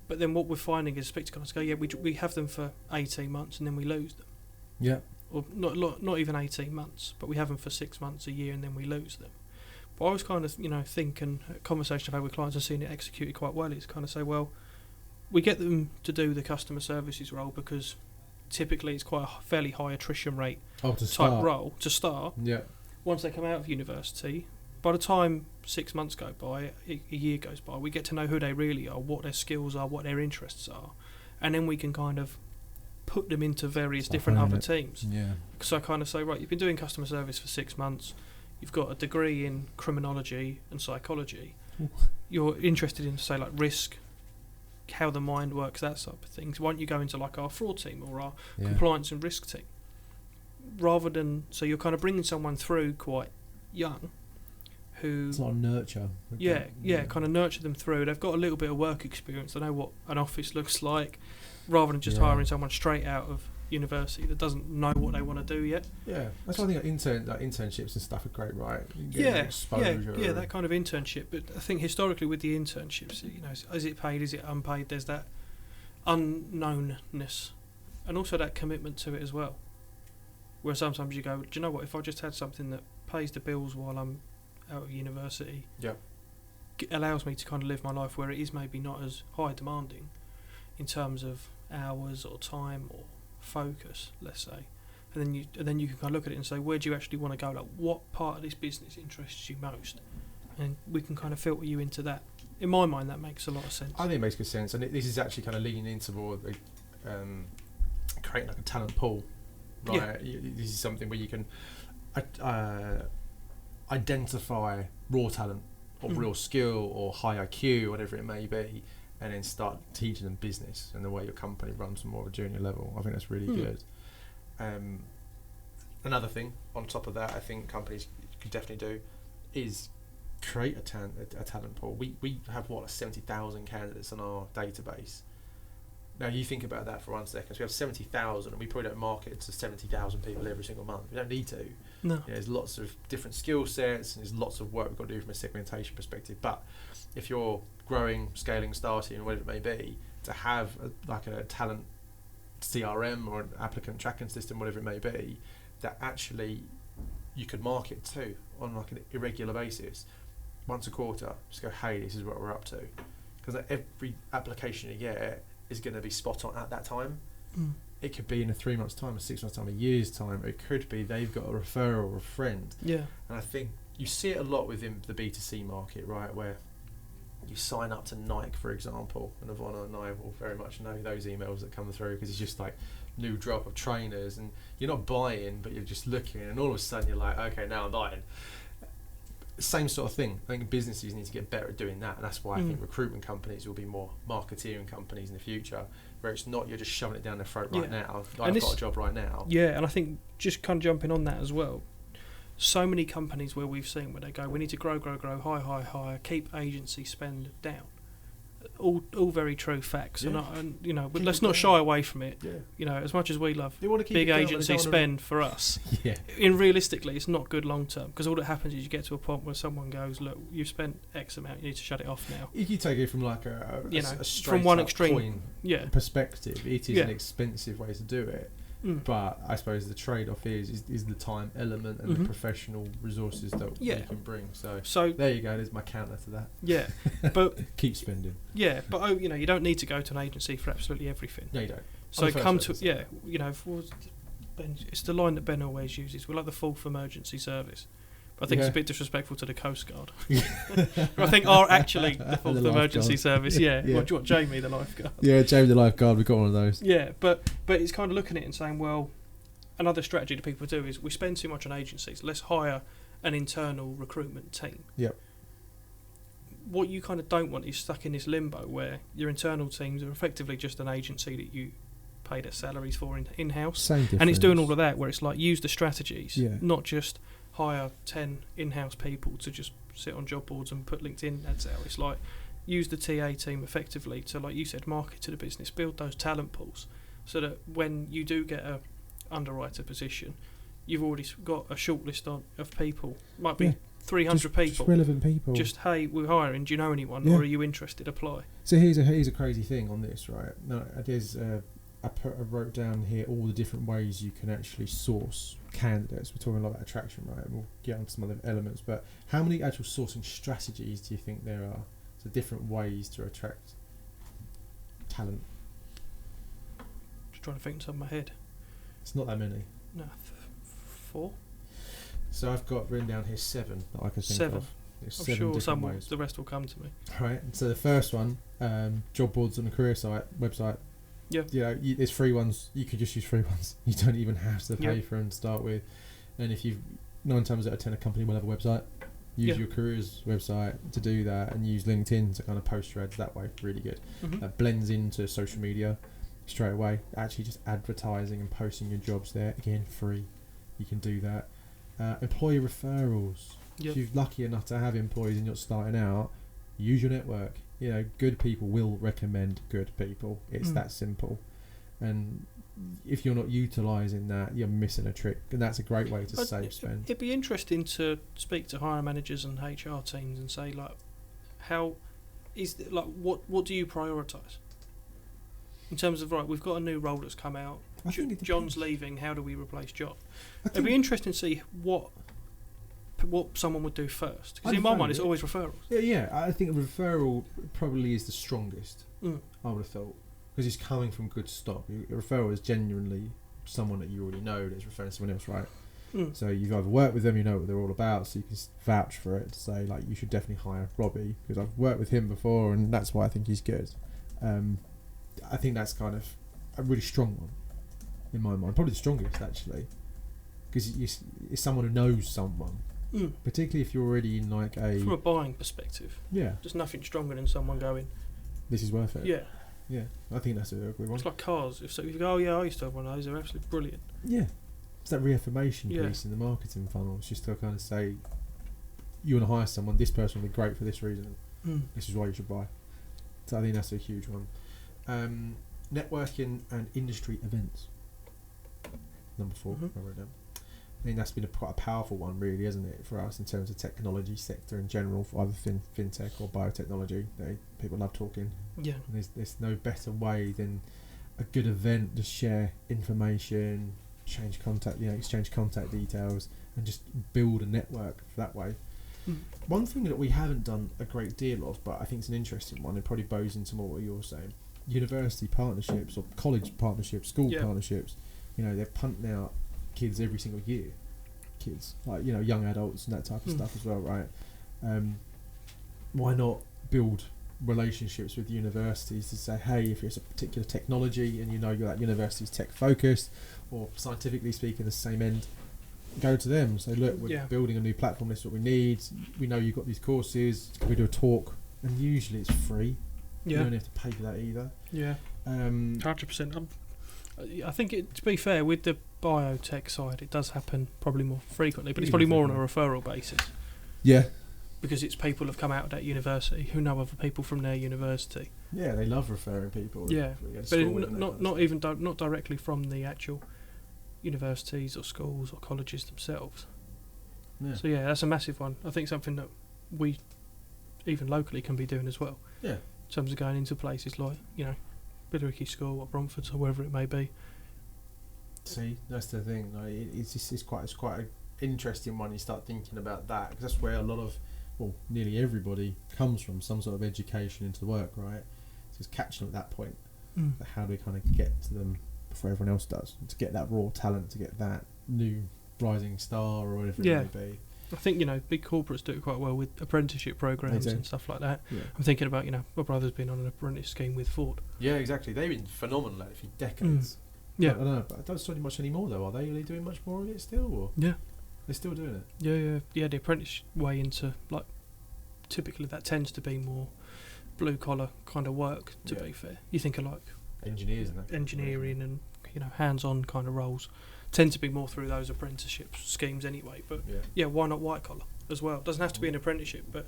But then what we're finding is speak to clients go, we have them for 18 months and then we lose them. Yeah. Or not even 18 months, but we have them for 6 months, a year, and then we lose them. But I was kind of, think, and a conversation I've had with clients and seen it executed quite well, is kind of say, well, we get them to do the customer services role because typically it's quite a fairly high attrition rate type role to start. Yeah. Once they come out of university, by the time 6 months go by, a year goes by, we get to know who they really are, what their skills are, what their interests are, and then we can kind of put them into various different other teams. Yeah. So I kind of say, right, you've been doing customer service for 6 months, you've got a degree in criminology and psychology, you're interested in, say, like risk, how the mind works, that sort of things. Why don't you go into like our fraud team or our compliance and risk team? Rather than, so you're kind of bringing someone through quite young who... It's like nurture. Kind of nurture them through. They've got a little bit of work experience. They know what an office looks like, rather than just hiring someone straight out of university that doesn't know what they want to do yet. Yeah, that's why I think internships and stuff are great, right? Yeah, that kind of internship. But I think historically with the internships, is it paid, is it unpaid? There's that unknownness, and also that commitment to it as well. Where sometimes you go, do you know what? If I just had something that pays the bills while I'm out of university, it allows me to kind of live my life where it is maybe not as high demanding in terms of hours or time or focus, let's say, and then you can kind of look at it and say, where do you actually want to go? Like, what part of this business interests you most? And we can kind of filter you into that. In my mind, that makes a lot of sense. I think it makes good sense, and this is actually kind of leaning into more creating like a talent pool, right? Yeah. This is something where you can identify raw talent or real skill or high IQ, whatever it may be, and then start teaching them business and the way your company runs from more of a junior level. I think that's really good. Another thing on top of that, I think companies could definitely do is create a talent pool. We have 70,000 candidates on our database. Now you think about that for 1 second. So we have 70,000, and we probably don't market to 70,000 people every single month. We don't need to. No. There's lots of different skill sets, and there's lots of work we've got to do from a segmentation perspective. But if you're growing, scaling, starting, whatever it may be, to have a talent CRM or an applicant tracking system, whatever it may be, that actually you could market to on like an irregular basis, once a quarter, just go, hey, this is what we're up to. Because every application you get is going to be spot on at that time. It could be in a 3 months' time, a 6 months' time, a year's time. It could be they've got a referral or a friend. Yeah. And I think you see it a lot within the B2C market, right, where you sign up to Nike, for example, and Yvonne and I will very much know those emails that come through, because it's just like new drop of trainers, and you're not buying, but you're just looking, and all of a sudden you're like, okay, now I'm buying. Same sort of thing. I think businesses need to get better at doing that, and that's why I think recruitment companies will be more marketeering companies in the future, where it's not you're just shoving it down their throat right now. I've got a job right now. Yeah, and I think just kind of jumping on that as well, so many companies where we've seen where they go, we need to grow, hire, keep agency spend down. all very true facts, Yeah. and you know, but Keep let's it not going. shy away from it. Yeah. You know, as much as we love They want to keep big it going, but they agency don't wanna- spend for us, Yeah. realistically, it's not good long term, because all that happens is you get to a point where someone goes, look, you've spent X amount, you need to shut it off now. If you take it from like a straight from one up extreme, coin yeah, perspective, it is Yeah. an expensive way to do it. Mm. But I suppose the trade-off is the time element and the Mhm. professional resources that Yeah. we can bring. So So there you go. There's my counter to that. yeah, but Keep spending. yeah, but you know, you don't need to go to an agency for absolutely everything. No, you don't. So the first come to service. you know, it's the line that Ben always uses. We're like the fourth emergency service. But I think it's a Yeah. bit disrespectful to the Coast Guard. I think are actually the fourth The emergency lifeguard. service. Yeah. Yeah. What do you want, Jamie, the lifeguard? Yeah, Jamie the lifeguard. We've got one of those. Yeah, but it's kind of looking at it and saying, well, another strategy that people do is we spend too much on agencies. Let's hire an internal recruitment team. Yep. What you kind of don't want is stuck in this limbo where your internal teams are effectively just an agency that you pay their salaries for in-house. Same difference. And it's doing all of that where it's like use the strategies, Yeah. not just hire 10 in-house people to just sit on job boards and put LinkedIn ads out. It's like use the TA team effectively to, like you said, market to the business, build those talent pools so that when you do get a underwriter position, you've already got a short list of people. Might be Yeah. 300 people. Just relevant people. Just, hey, we're hiring, do you know anyone? Yeah. Or are you interested? Apply. So here's a crazy thing on this, right? No, there's I wrote down here all the different ways you can actually source candidates. We're talking a lot about attraction, right? And we'll get on some other elements, but how many actual sourcing strategies do you think there are? So different ways to attract talent. Just trying to think on top of my head. It's not that many. No, 4? So I've got written down here 7 that I can think 7. of. There's I'm 7 sure different ways. the rest will come to me. Right. So the first one, job boards on a career website. Yeah. You know, there's free ones. You could just use free ones. You don't even have to pay Yeah. for them to start with. And if you 9 times out of 10 a company will have a website. Use Yeah. your careers website to do that, and use LinkedIn to kind of post your ads that way. Really good. Mhm. That blends into social media straight away. Actually, just advertising and posting your jobs there. Again, free. You can do that. Employee referrals. Yep. If you're lucky enough to have employees and you're starting out, use your network. You know, good people will recommend good people. It's that simple. And if you're not utilising that, you're missing a trick. And that's a great way to save spend. It'd be interesting to speak to hiring managers and HR teams and say, like, how is what do you prioritise in terms of, right, we've got a new role that's come out. I think it John's depends. leaving. How do we replace John? I It'd be think- interesting to see what someone would do first. Because in my mind, it's always referrals. Yeah, I think a referral probably is the strongest. Mm. I would have thought, because it's coming from good stock. A referral is genuinely someone that you already know that's referring someone else, right? Mm. So you've either worked with them, you know what they're all about, so you can vouch for it to say, like, you should definitely hire Robbie because I've worked with him before and that's why I think he's good. I think that's kind of a really strong one in my mind, probably the strongest actually, because it's someone who knows someone. Mm. Particularly if you're already in like From a buying perspective, yeah, there's nothing stronger than someone going, this is worth it. yeah. I think that's a good one. It's like cars. If you go, oh yeah, I used to have one of those. They're absolutely brilliant. Yeah, it's that reaffirmation Yeah. piece in the marketing funnel. It's just to kind of say, you want to hire someone, this person will be great for this reason. Mm. This is why you should buy. So I think that's a huge one. Networking and industry events. Number 4. Mhm. I wrote down. I think that's been quite a powerful one, really, isn't it, for us in terms of technology sector in general, for either fintech or biotechnology. People love talking. Yeah. And there's no better way than a good event to share information, exchange contact details, and just build a network that way. Mm. One thing that we haven't done a great deal of, but I think it's an interesting one, it probably bows into more what you're saying. University partnerships or college partnerships, school partnerships. You know, they're punting out kids every single year. Kids, like, you know, young adults and that type of stuff as well, right? Why not build relationships with universities to say, hey, if it's a particular technology and you know that university's tech focused, or scientifically speaking the same end, go to them and say, look, we're building a new platform, this is what we need, we know you've got these courses, can we do a talk? And usually it's free. You don't have to pay for that either. 100%. I think to be fair, with the biotech side, it does happen probably more frequently, but it's probably more on a referral basis. Yeah, because it's people who've come out of that university who know other people from their university. Yeah, they love referring people. Yeah, but not directly from the actual universities or schools or colleges themselves. Yeah. So yeah, that's a massive one. I think something that we, even locally, can be doing as well. Yeah. In terms of going into places like, Billericay School or Bromford or wherever it may be. See, that's the thing. Like, it's quite an interesting one. You start thinking about that, because that's where a lot of, nearly everybody comes from, some sort of education into the work, right? So it's catching them at that point. But how do we kind of get to them before everyone else does? To get that raw talent, to get that new rising star or whatever it may be. I think, big corporates do it quite well with apprenticeship programs and stuff like that. Yeah. I'm thinking about, my brother's been on an apprentice scheme with Ford. Yeah, exactly. They've been phenomenal at it for decades. Yeah. I don't know, but I don't see much anymore though. Are they really doing much more of it still? Or yeah. They're still doing it? Yeah, the apprentice way into, typically that tends to be more blue collar kind of work, to be fair. You think of engineers and that. Engineering and, hands-on kind of roles tend to be more through those apprenticeship schemes anyway. But why not white collar as well? It doesn't have to be an apprenticeship, but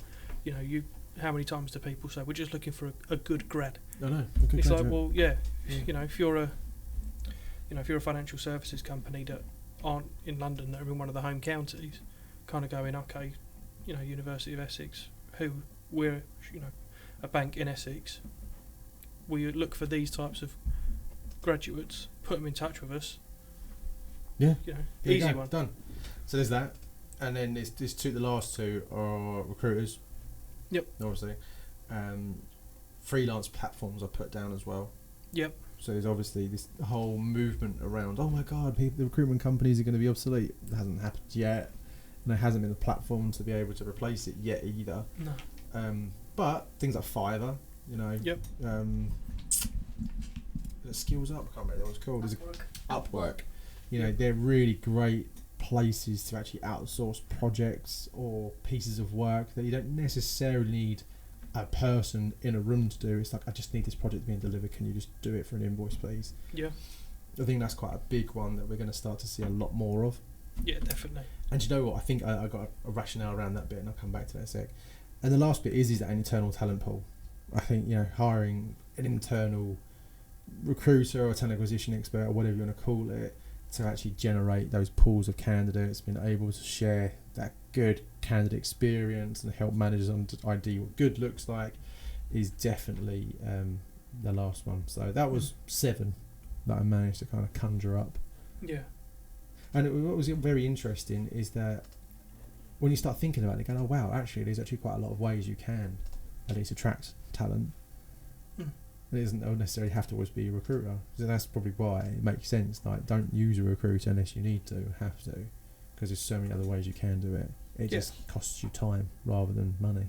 how many times do people say we're just looking for a good grad? I know. It's like, if you're a financial services company that aren't in London, that are in one of the home counties, kind of going, okay, University of Essex, we're a bank in Essex, we look for these types of graduates, put them in touch with us. Yeah. Easy one. Done. So there's that. And then there's the last two are recruiters. Yep. Obviously. Freelance platforms I put down as well. Yep. So there's obviously this whole movement around, oh my God, the recruitment companies are going to be obsolete. It hasn't happened yet. And there hasn't been a platform to be able to replace it yet either. No. But things like Fiverr, Yep. Skills Up, I can't remember what it's called. Upwork. They're really great places to actually outsource projects or pieces of work that you don't necessarily need a person in a room to do. It's like, I just need this project being delivered, can you just do it for an invoice please? Yeah. I think that's quite a big one that we're going to start to see a lot more of. Yeah, definitely. And you know what, I think I got a rationale around that bit, and I'll come back to that in a sec. And the last bit is that internal talent pool. I think hiring an internal recruiter or talent acquisition expert or whatever you want to call it to actually generate those pools of candidates, being able to share that good candidate experience and help managers ID what good looks like, is definitely the last one. So that was 7 that I managed to kind of conjure up. Yeah. And what was very interesting is that when you start thinking about it, you go, oh wow, actually there's actually quite a lot of ways you can at least attract talent. It doesn't necessarily have to always be a recruiter. So that's probably why it makes sense. Like, don't use a recruiter unless you need to, have to, because there's so many other ways you can do it. It just costs you time rather than money.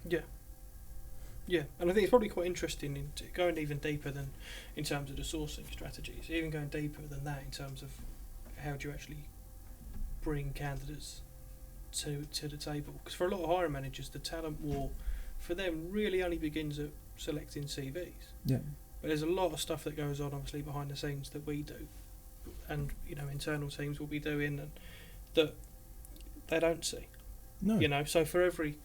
Yeah. Yeah, and I think it's probably quite interesting in going even deeper than in terms of the sourcing strategies, even going deeper than that in terms of how do you actually bring candidates to the table. Because for a lot of hiring managers, the talent war for them really only begins at selecting CVs. Yeah. But there's a lot of stuff that goes on obviously behind the scenes that we do, and internal teams will be doing, and that they don't see. No. So for every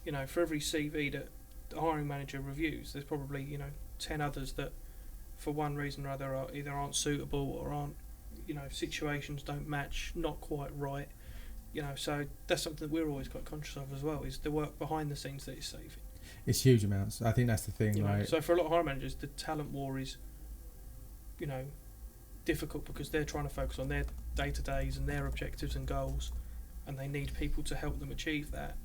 CV that the hiring manager reviews, there's probably 10 others that for one reason or other either aren't suitable or aren't situations don't match, not quite right. So that's something that we're always quite conscious of as well, is the work behind the scenes that is saving. It's huge amounts. I think that's the thing, right? So for a lot of hiring managers, the talent war is, difficult because they're trying to focus on their day-to-days and their objectives and goals, and they need people to help them achieve that.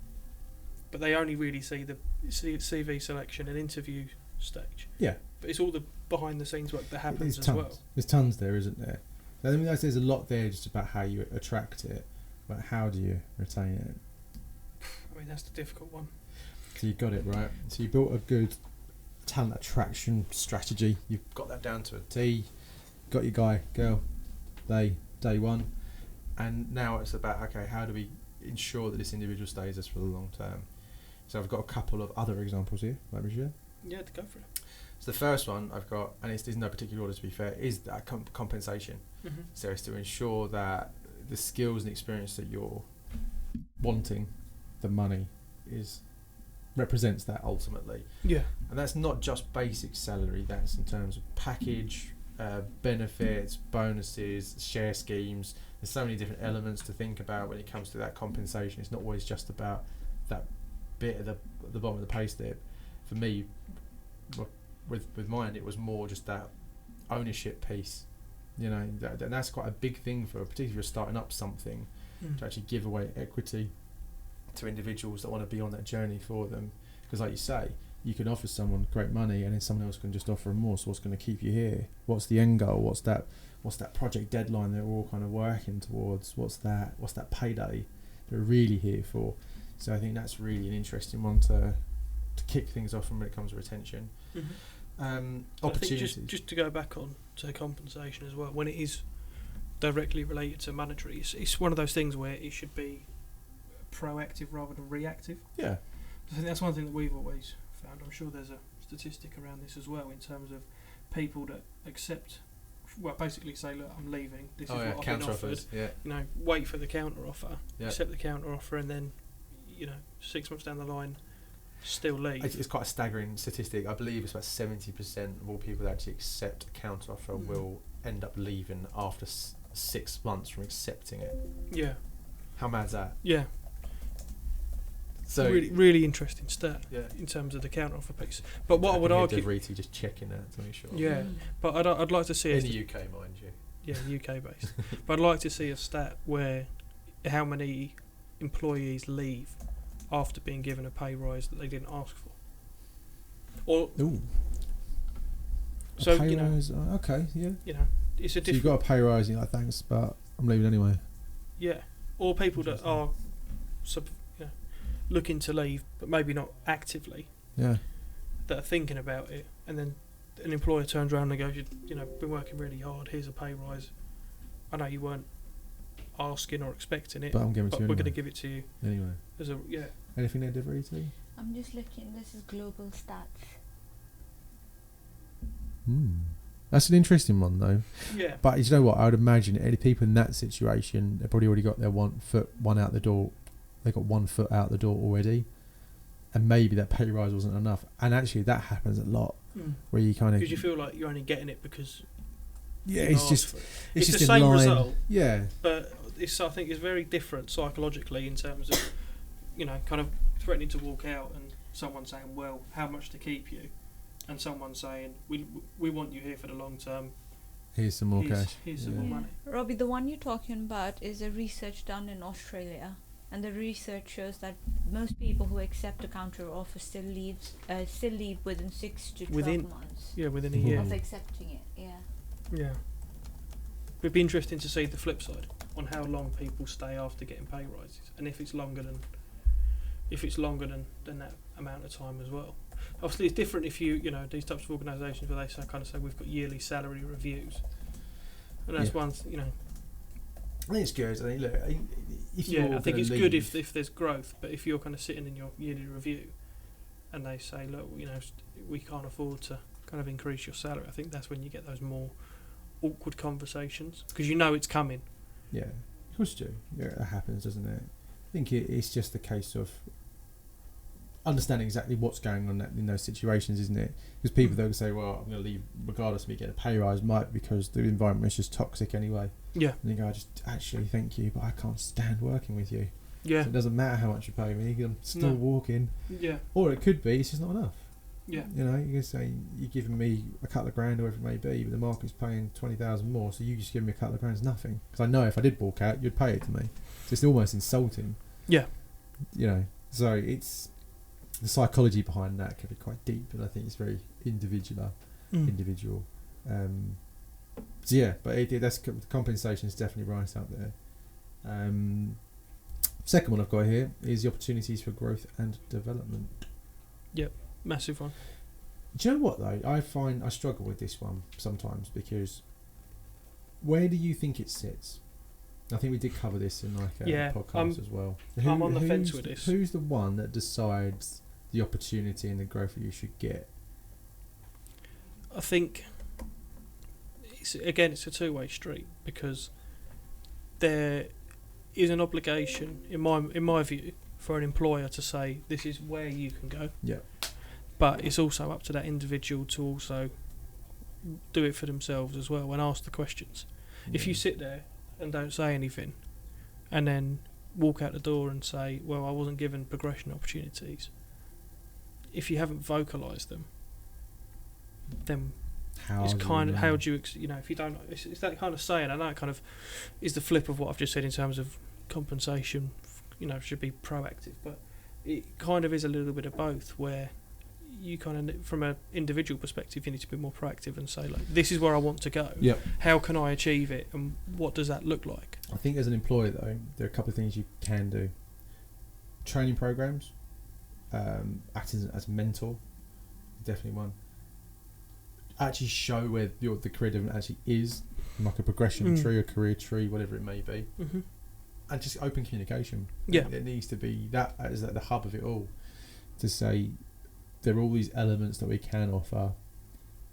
But they only really see the CV selection and interview stage. Yeah. But it's all the behind-the-scenes work that happens as well. There's tons there, isn't there? I mean, there's a lot there just about how you attract it, but how do you retain it? I mean, that's the difficult one. So you got it right. So you built a good talent attraction strategy. You've got that down to a T. Got your guy, girl, day one, and now it's about, okay, how do we ensure that this individual stays us for the long term? So I've got a couple of other examples here. Like me share? Yeah, to go for it. So the first one I've got, and it's in no particular order to be fair, is that compensation. Mm-hmm. So it's to ensure that the skills and experience that you're wanting, the money represents that ultimately. Yeah. And that's not just basic salary, that's in terms of package, benefits, bonuses, share schemes. There's so many different elements to think about when it comes to that compensation. It's not always just about that bit at the bottom of the pay slip. For me, with mine, it was more just that ownership piece. You know, that's quite a big thing particularly if you're starting up something, to actually give away equity to individuals that want to be on that journey for them. Because like you say, you can offer someone great money and then someone else can just offer them more. So what's going to keep you here? What's the end goal? What's that project deadline that we're all kind of working towards? What's that payday they're really here for? So I think that's really an interesting one to kick things off when it comes to retention. Opportunities. I think just to go back on to compensation as well, when it is directly related to monetary, it's one of those things where it should be proactive rather than reactive. Yeah. I think that's one thing that we've always found. I'm sure there's a statistic around this as well in terms of people that accept, well, basically say, look, I'm leaving, this is what I've been offered. Yeah. You know, wait for the counter offer, accept the counter offer, and then, 6 months down the line, still leave. It's quite a staggering statistic. I believe it's about 70% of all people that actually accept a counter offer will end up leaving after 6 months from accepting it. Yeah. How mad's that? Yeah. So really, really interesting stat in terms of the counter offer piece. But what I would argue, just checking that to make sure. Yeah, but I'd like to see in the UK, mind you. Yeah, UK based. But I'd like to see a stat where how many employees leave after being given a pay rise that they didn't ask for. Or so pay rise, okay, yeah. It's a different. So you got a pay rise, you're like, thanks, but I'm leaving anyway. Yeah, or people that are looking to leave, but maybe not actively. Yeah. That are thinking about it, and then an employer turns around and goes, been working really hard. Here's a pay rise. I know you weren't asking or expecting it, but I'm giving it to you. We're going to give it to you anyway. Anything there, Devriti? I'm just looking. This is global stats. That's an interesting one, though. Yeah. But you know what? I would imagine any people in that situation, they've probably already got their one out the door. They got 1 foot out the door already, and maybe that pay rise wasn't enough. And actually, that happens a lot, where you kind of because you feel like you're only getting it because it's just the in same line. result. Yeah, but I think it's very different psychologically in terms of kind of threatening to walk out and someone saying, well, how much to keep you, and someone saying, we want you here for the long term. Here's some more cash. Here's some more money. Robbie, the one you're talking about is a research done in Australia. And the research shows that most people who accept a counter offer still leave within 6 to 12 months. Yeah, within a year of accepting it. Yeah. Yeah. It'd be interesting to see the flip side on how long people stay after getting pay rises, and if it's longer than that amount of time as well. Obviously, it's different if you these types of organisations where they say we've got yearly salary reviews, and that's one. I think it's good. I think I think it's good if there's growth, but if you're kind of sitting in your yearly review and they say, look, we can't afford to kind of increase your salary, I think that's when you get those more awkward conversations because it's coming. Yeah, of course you do. Yeah, it happens, doesn't it? I think it's just a case of understanding exactly what's going on in those situations, isn't it? Because people don't say, well, I'm going to leave regardless of me getting a pay rise, might because the environment is just toxic anyway. Yeah. And you go, actually thank you, but I can't stand working with you. Yeah. So it doesn't matter how much you pay me, I'm still walking. Yeah. Or it could be, it's just not enough. Yeah. You can say, you're giving me a couple of grand or whatever it may be, but the market's paying 20,000 more, so you just give me a couple of grand is nothing. Because I know if I did walk out, you'd pay it to me. So it's almost insulting. Yeah. So it's... The psychology behind that can be quite deep, and I think it's very individual. So yeah, but that's compensation is definitely right up there. Second one I've got here is the opportunities for growth and development. Yep, massive one. Do you know what though? I find I struggle with this one sometimes because where do you think it sits? I think we did cover this in a podcast as well. I'm on the fence with this. Who's the one that decides the opportunity and the growth that you should get? I think it's a two-way street because there is an obligation in my view for an employer to say this is where you can go. Yeah. But it's also up to that individual to also do it for themselves as well and ask the questions. If you sit there and don't say anything and then walk out the door and say, well, I wasn't given progression opportunities, if you haven't vocalised them, then it's kind of, how do you, if you don't, it's that kind of saying, I know it kind of is the flip of what I've just said in terms of compensation, should be proactive, but it kind of is a little bit of both, where you kind of, from an individual perspective, you need to be more proactive and say, like, this is where I want to go. Yep. How can I achieve it, and what does that look like? I think as an employer, though, there are a couple of things you can do. Training programs, acting as a mentor, definitely one. Actually show where the career development actually is, like a progression tree, a career tree, whatever it may be. Mm-hmm. And just open communication. Yeah. It needs to be that as the hub of it all, to say there are all these elements that we can offer,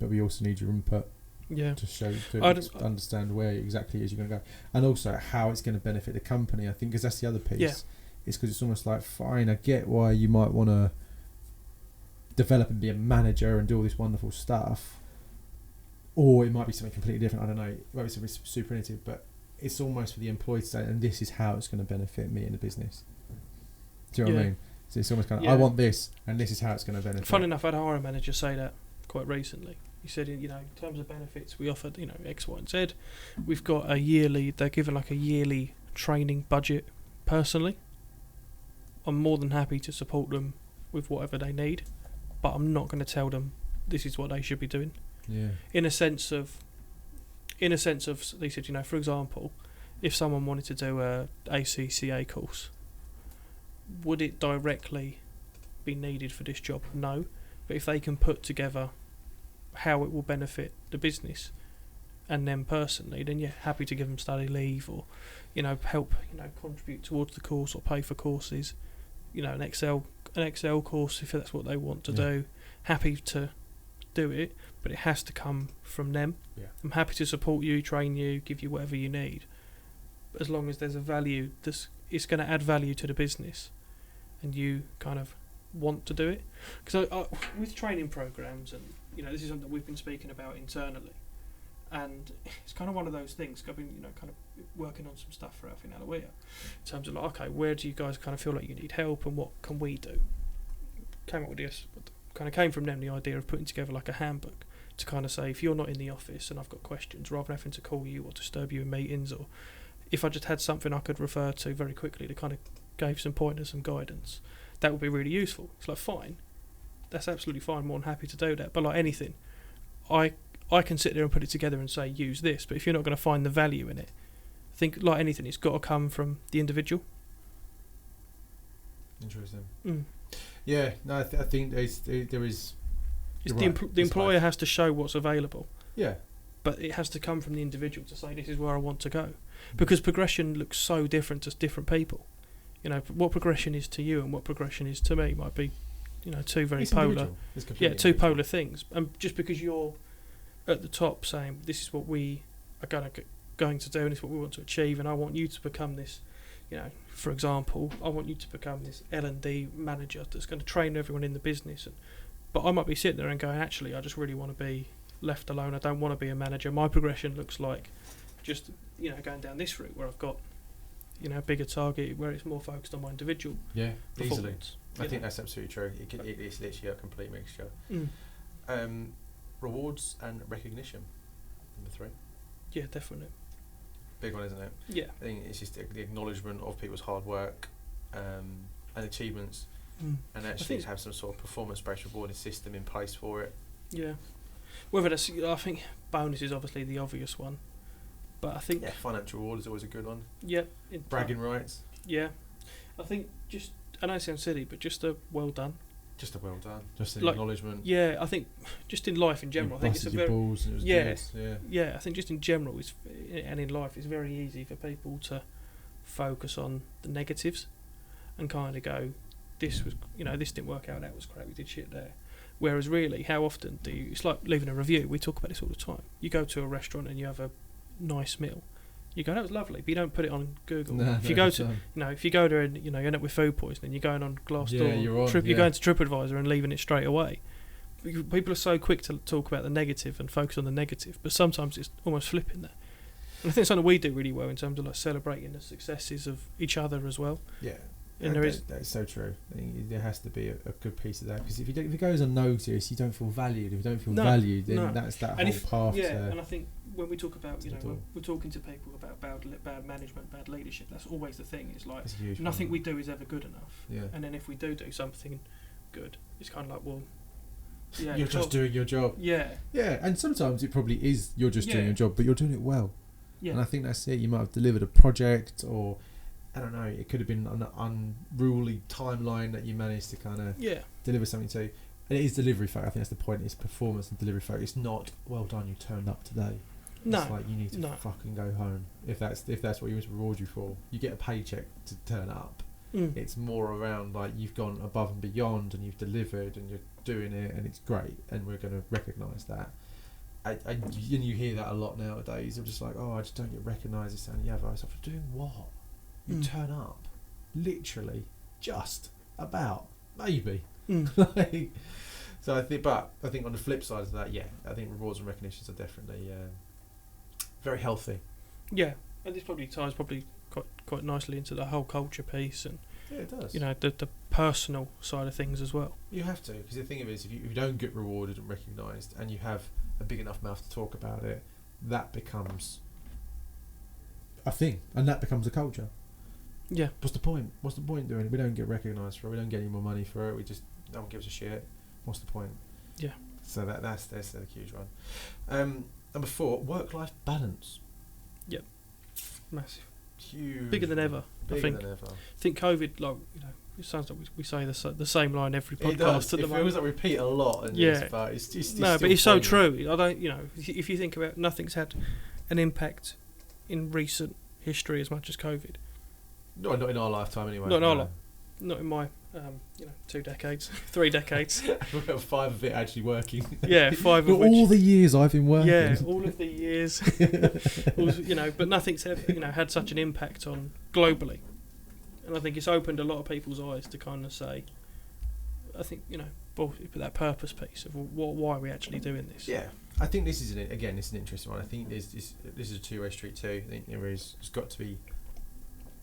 but we also need your input. Yeah. To show, to understand where exactly it is you're going to go, and also how it's going to benefit the company. I think because that's the other piece. Yeah. It's because it's almost like, fine, I get why you might want to develop and be a manager and do all this wonderful stuff, or it might be something completely different. I don't know. It might be something super innovative, but it's almost for the employee to say, and this is how it's going to benefit me in the business. Do you know what I mean? So it's almost kind of, I want this, and this is how it's going to benefit. Fun enough, I had a hiring manager say that quite recently. He said, in terms of benefits, we offered, X, Y, and Z. We've got they're given like a yearly training budget personally. I'm more than happy to support them with whatever they need, but I'm not going to tell them this is what they should be doing. Yeah. In a sense of, they said, for example, if someone wanted to do a ACCA course, would it directly be needed for this job? No. But if they can put together how it will benefit the business and them personally, then happy to give them study leave, or help contribute towards the course, or pay for courses, an Excel course if that's what they want to do. Happy to do it, but it has to come from them. I'm happy to support you, train you, give you whatever you need, as long as there's a value it's going to add value to the business and you kind of want to do it. Because with training programs, and this is something that we've been speaking about internally, and it's kind of one of those things. I've been kind of working on some stuff for Alfie Nalawea in terms of like, okay, where do you guys kind of feel like you need help, and what can we do? Came up with this, kind of came from them, the idea of putting together like a handbook to kind of say, if you're not in the office and I've got questions, rather than having to call you or disturb you in meetings, or if I just had something I could refer to very quickly to kind of gave some pointers, some guidance, that would be really useful. It's like, fine, that's absolutely fine, more than happy to do that. But like anything, I can sit there and put it together and say, use this, but if you're not going to find the value in it, I think like anything, it's got to come from the individual. Interesting. Yeah, no, I think there is. The employer has to show what's available. Yeah. But it has to come from the individual to say, this is where I want to go. Because progression looks so different to different people. What progression is to you and what progression is to me might be, two very polar. Two polar things. And just because you're at the top saying, this is what we are going to do and this is what we want to achieve, and I want you to become this, for example, I want you to become this L&D manager that's going to train everyone in the business. But I might be sitting there and going, actually, I just really want to be left alone. I don't want to be a manager. My progression looks like just, going down this route where I've got, a bigger target, where it's more focused on my individual performance. Easily. I think that's absolutely true. It's literally a complete mixture. Rewards and recognition, number 3. Yeah, definitely. Big one, isn't it? Yeah. I think it's just the acknowledgement of people's hard work and achievements, and actually have some sort of performance-based rewarding system in place for it. Yeah. Whether that's, I think bonus is obviously the obvious one, but I think financial reward is always a good one. Yeah. Bragging rights. Yeah. I think I know it sounds silly, but just a well done. Just a well done. Just an acknowledgement. Yeah, I think just in life in general, I think it's a very balls and it was good. Yeah. I think just in general, and in life, it's very easy for people to focus on the negatives and kind of go, this was, this didn't work out, that was crap, we did shit there. Whereas really, how often it's like leaving a review. We talk about this all the time. You go to a restaurant and you have a nice meal. You go, that was lovely, but you don't put it on Google. No, if you go to, if you go there and you end up with food poisoning, you're going on Glassdoor, you're going to TripAdvisor and leaving it straight away. People are so quick to talk about the negative and focus on the negative, but sometimes it's almost flipping that. And I think it's something we do really well in terms of like celebrating the successes of each other as well. Yeah. And that's so true. I think there has to be a good piece of that, because if it goes unnoticed, you don't feel valued. If you don't feel valued, then that's that whole path. Yeah, and I think when we talk about, when we're talking to people about bad management, bad leadership, that's always the thing. It's like nothing we do is ever good enough. Yeah. And then if we do something good, it's kind of like, well, yeah, you're just doing your job. Yeah. Yeah, and sometimes it probably is you're just doing your job, but you're doing it well. Yeah. And I think that's it. You might have delivered a project, or I don't know, it could have been an unruly timeline that you managed to kind of deliver something to. And it is delivery focused. I think that's the point. It's performance and delivery focused. It's not, well done, you turned up today. No. It's like you need to fucking go home. If that's what you want to reward you for. You get a paycheck to turn up. It's more around like you've gone above and beyond and you've delivered and you're doing it and it's great and we're going to recognise that. And you hear that a lot nowadays. I'm just like, oh, I just don't get recognised this and the other. I was like, for doing what? You turn up, literally, just about, maybe. Like, so I think on the flip side of that, I think rewards and recognitions are definitely very healthy. Yeah, and this probably ties quite nicely into the whole culture piece, and it does. The personal side of things as well. You have to, because the thing of it is, if you don't get rewarded and recognised, and you have a big enough mouth to talk about it, that becomes a thing, and that becomes a culture. Yeah. What's the point? What's the point doing it? We don't get recognised for it. We don't get any more money for it. No one gives a shit. What's the point? Yeah. So that's a huge one. Number 4, work-life balance. Yep. Massive. Huge. Bigger than ever. I think COVID, it sounds like we say the same line every podcast. It does. It feels like we repeat a lot. And but it's no, but it's so true. I don't. If you think about, nothing's had an impact in recent history as much as COVID. Not in our lifetime, anyway. Not in my 2 decades, 3 decades. We've got 5 of it actually working. Yeah, 5 of which. All the years I've been working. Yeah, all of the years. But nothing's ever, had such an impact on globally, and I think it's opened a lot of people's eyes to kind of say, I think that purpose piece of why are we actually doing this. Yeah, I think this is an interesting one. I think this is a two-way street too. I think there's got to be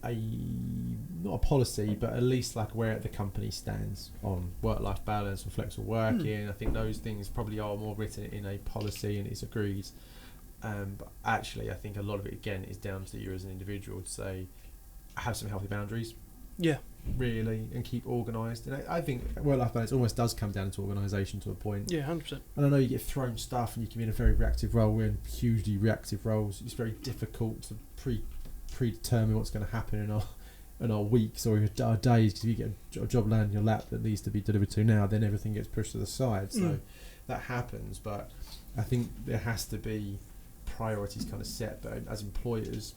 not a policy, but at least like where the company stands on work-life balance or flexible working. I think those things probably are more written in a policy and it's agreed. But actually, I think a lot of it again is down to you as an individual to say, have some healthy boundaries. Yeah. Really, and keep organised. And I think work-life balance almost does come down to organisation to a point. Yeah, 100%. And I know you get thrown stuff and you can be in a very reactive role. We're in hugely reactive roles. It's very difficult to predetermine what's going to happen in our weeks or our days, because if you get a job land in your lap that needs to be delivered to now, then everything gets pushed to the side. So that happens. But I think there has to be priorities kind of set. But as employers,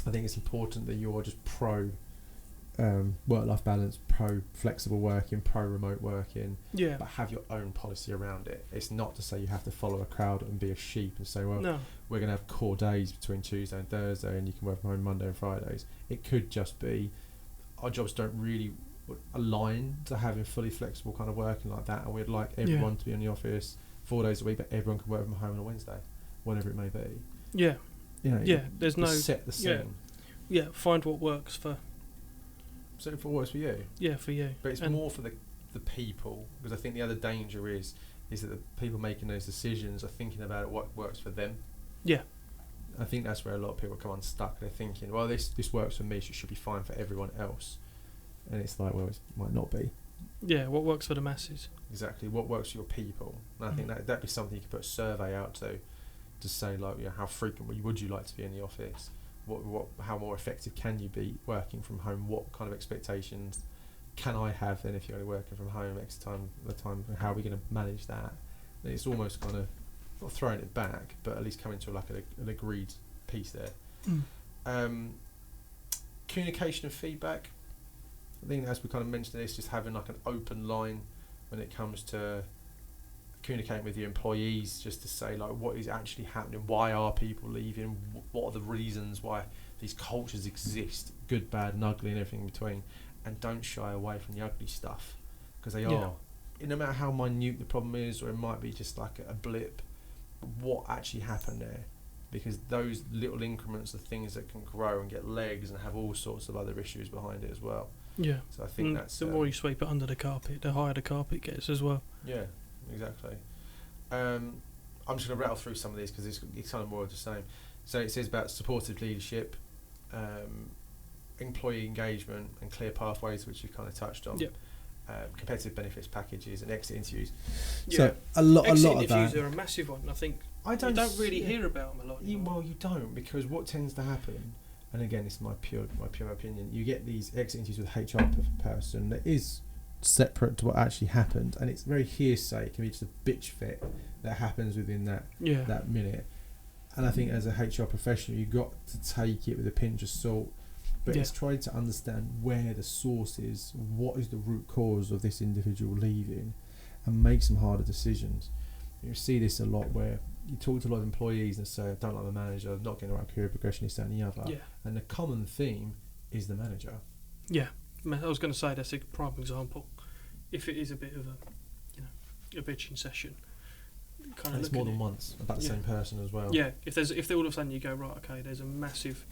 I think it's important that you're just pro work-life balance, pro flexible working, pro remote working, but have your own policy around it. It's not to say you have to follow a crowd and be a sheep and say, well, we're going to have core days between Tuesday and Thursday and you can work from home Monday and Fridays. It could just be our jobs don't really align to having fully flexible kind of working like that, and we'd like everyone to be in the office 4 days a week, but everyone can work from home on a Wednesday, whatever it may be. There's no set the scene. Find what works for. So if it works for you. Yeah, for you. But it's more for the people, because I think the other danger is that the people making those decisions are thinking about what works for them. Yeah. I think that's where a lot of people come unstuck. They're thinking, well, this works for me, so it should be fine for everyone else. And it's like, well, it might not be. Yeah, what works for the masses. Exactly, what works for your people. And I think that'd be something you could put a survey out to say, like, how frequently would you like to be in the office? How more effective can you be working from home? What kind of expectations can I have then if you're only working from home X time the time? How are we going to manage that? And it's almost kind of not throwing it back, but at least coming to like an agreed piece there. Communication and feedback. I think as we kind of mentioned this, just having like an open line when it comes to communicating with your employees just to say like what is actually happening, why are people leaving, what are the reasons why these cultures exist, good, bad and ugly and everything in between, and don't shy away from the ugly stuff, because they are, no matter how minute the problem is, or it might be just like a blip, what actually happened there, because those little increments are things that can grow and get legs and have all sorts of other issues behind it as well. Yeah. So I think that's the more you sweep it under the carpet, the higher the carpet gets as well. Yeah, exactly. I'm just going to rattle through some of these because it's kind of more of the same. So it says about supportive leadership, employee engagement and clear pathways, which you've kind of touched on. Yep. Competitive benefits packages and exit interviews. Yeah. So a lot of interviews that. are a massive one. I think you don't really hear about them a lot. Well, you don't, because what tends to happen, and again, this is my pure opinion, you get these exit interviews with a HR person that is separate to what actually happened, and it's very hearsay. It can be just a bitch fit that happens within that minute. And I think as a HR professional, you've got to take it with a pinch of salt, but it's trying to understand where the source is, what is the root cause of this individual leaving, and make some harder decisions. You see this a lot where you talk to a lot of employees and say, I don't like the manager, I'm not getting the right career progression, this, that and the other. Yeah. And the common theme is the manager. Yeah. I was going to say that's a prime example. If it is a bit of a bitching session, kind of it's more than once about the same person as well. Yeah. If all of a sudden you go, right, okay, there's a massive,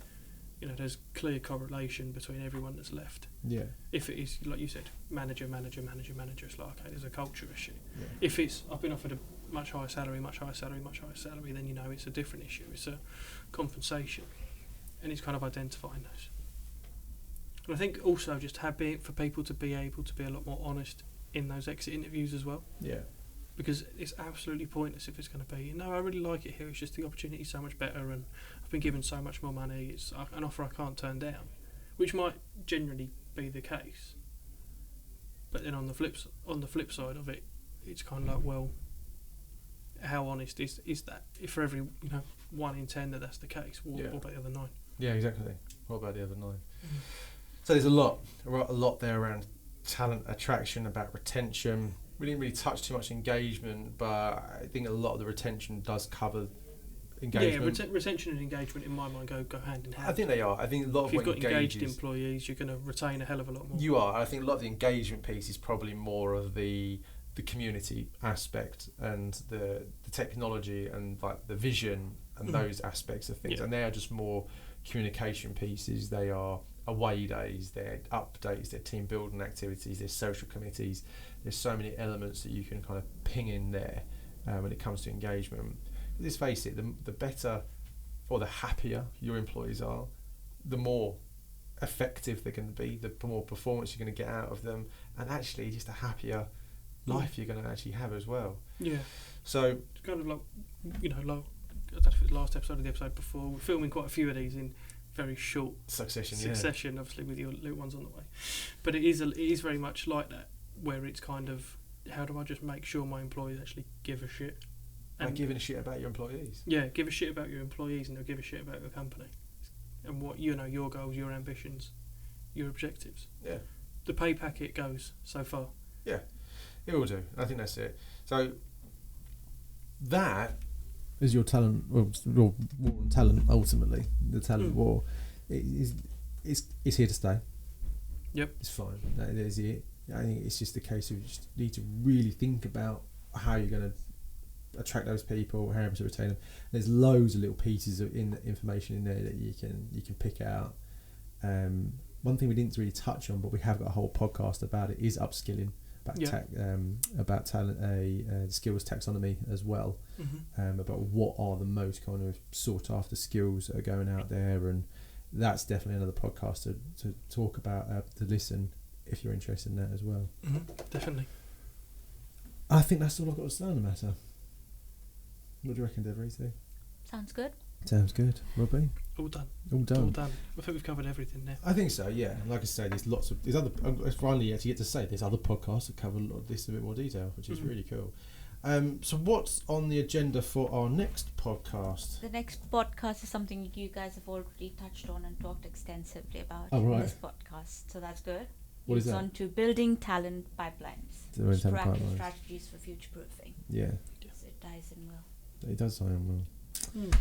there's clear correlation between everyone that's left. Yeah. If it is, like you said, manager, it's like, okay, there's a culture issue. Yeah. If it's, I've been offered a much higher salary, then it's a different issue. It's a compensation, and it's kind of identifying those. And I think also just for people to be able to be a lot more honest in those exit interviews as well. Yeah. Because it's absolutely pointless if it's going to be, I really like it here, it's just the opportunity's so much better and I've been given so much more money, it's an offer I can't turn down, which might generally be the case. But then on the flip side of it, it's kind of like, well, how honest is that? If for every 1 in 10 that's the case, what about the other 9? Yeah, exactly. What about the other 9? So there's a lot there around talent attraction, about retention. We didn't really touch too much engagement, but I think a lot of the retention does cover engagement. Yeah, retention and engagement in my mind go hand in hand. I think they are. I think a lot if of you've got engaged employees, you're going to retain a hell of a lot more. You are. I think a lot of the engagement piece is probably more of the community aspect and the technology and like the vision and those aspects of things. And they are just more communication pieces. They are away days, they're updates, they're team building activities, there's social committees. There's so many elements that you can kind of ping in there when it comes to engagement. Let's face it, the better or the happier your employees are, the more effective they're going to be, the more performance you're going to get out of them, and actually just a happier life you're going to actually have as well. Yeah. So it's kind of like, I don't know if it was the last episode or the episode before, we're filming quite a few of these in very short succession, obviously with your little ones on the way. But it is very much like that, where it's kind of, how do I just make sure my employees actually give a shit? And like giving a shit about your employees. Yeah, give a shit about your employees, and they'll give a shit about your company and what your goals, your ambitions, your objectives. Yeah. The pay packet goes so far. Yeah, it will do. I think that's it. So that is your talent, war on talent. Ultimately, the talent war is here to stay. Yep, it's fine. That is it. I think it's just a case of you just need to really think about how you're going to attract those people, how to retain them. There's loads of little pieces of information in there that you can pick out. One thing we didn't really touch on, but we have got a whole podcast about it, is upskilling, about talent, skills taxonomy as well, about what are the most kind of sought after skills that are going out there, and that's definitely another podcast to talk about, to listen if you're interested in that as well. Definitely. I think that's all I've got to say on the matter. What do you reckon, Devery? Sounds good. Sounds good. Robbie? All done. All done. I think we've covered everything there. I think so, yeah. Like I say, there's other, finally actually get to say, there's other podcasts that cover a lot of this in a bit more detail, which is really cool. So what's on the agenda for our next podcast? The next podcast is something you guys have already touched on and talked extensively about in this podcast, so that's good. What is It's that? on to building talent pipelines. Building talent Proactive pipelines. strategies for future proofing. Yeah, So it ties in well. it does sound well. Hmm.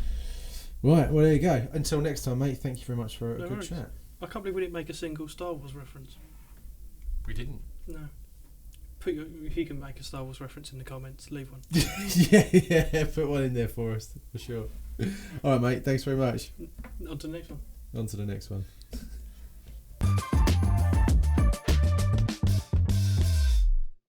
Right, well, there you go. Until next time, mate, thank you very much for a No good worries. chat. I can't believe we didn't make a single Star Wars reference. We didn't. No. If you can make a Star Wars reference in the comments, leave one. yeah, put one in there for us, for sure. All right, mate, thanks very much. On to the next one. On to the next one.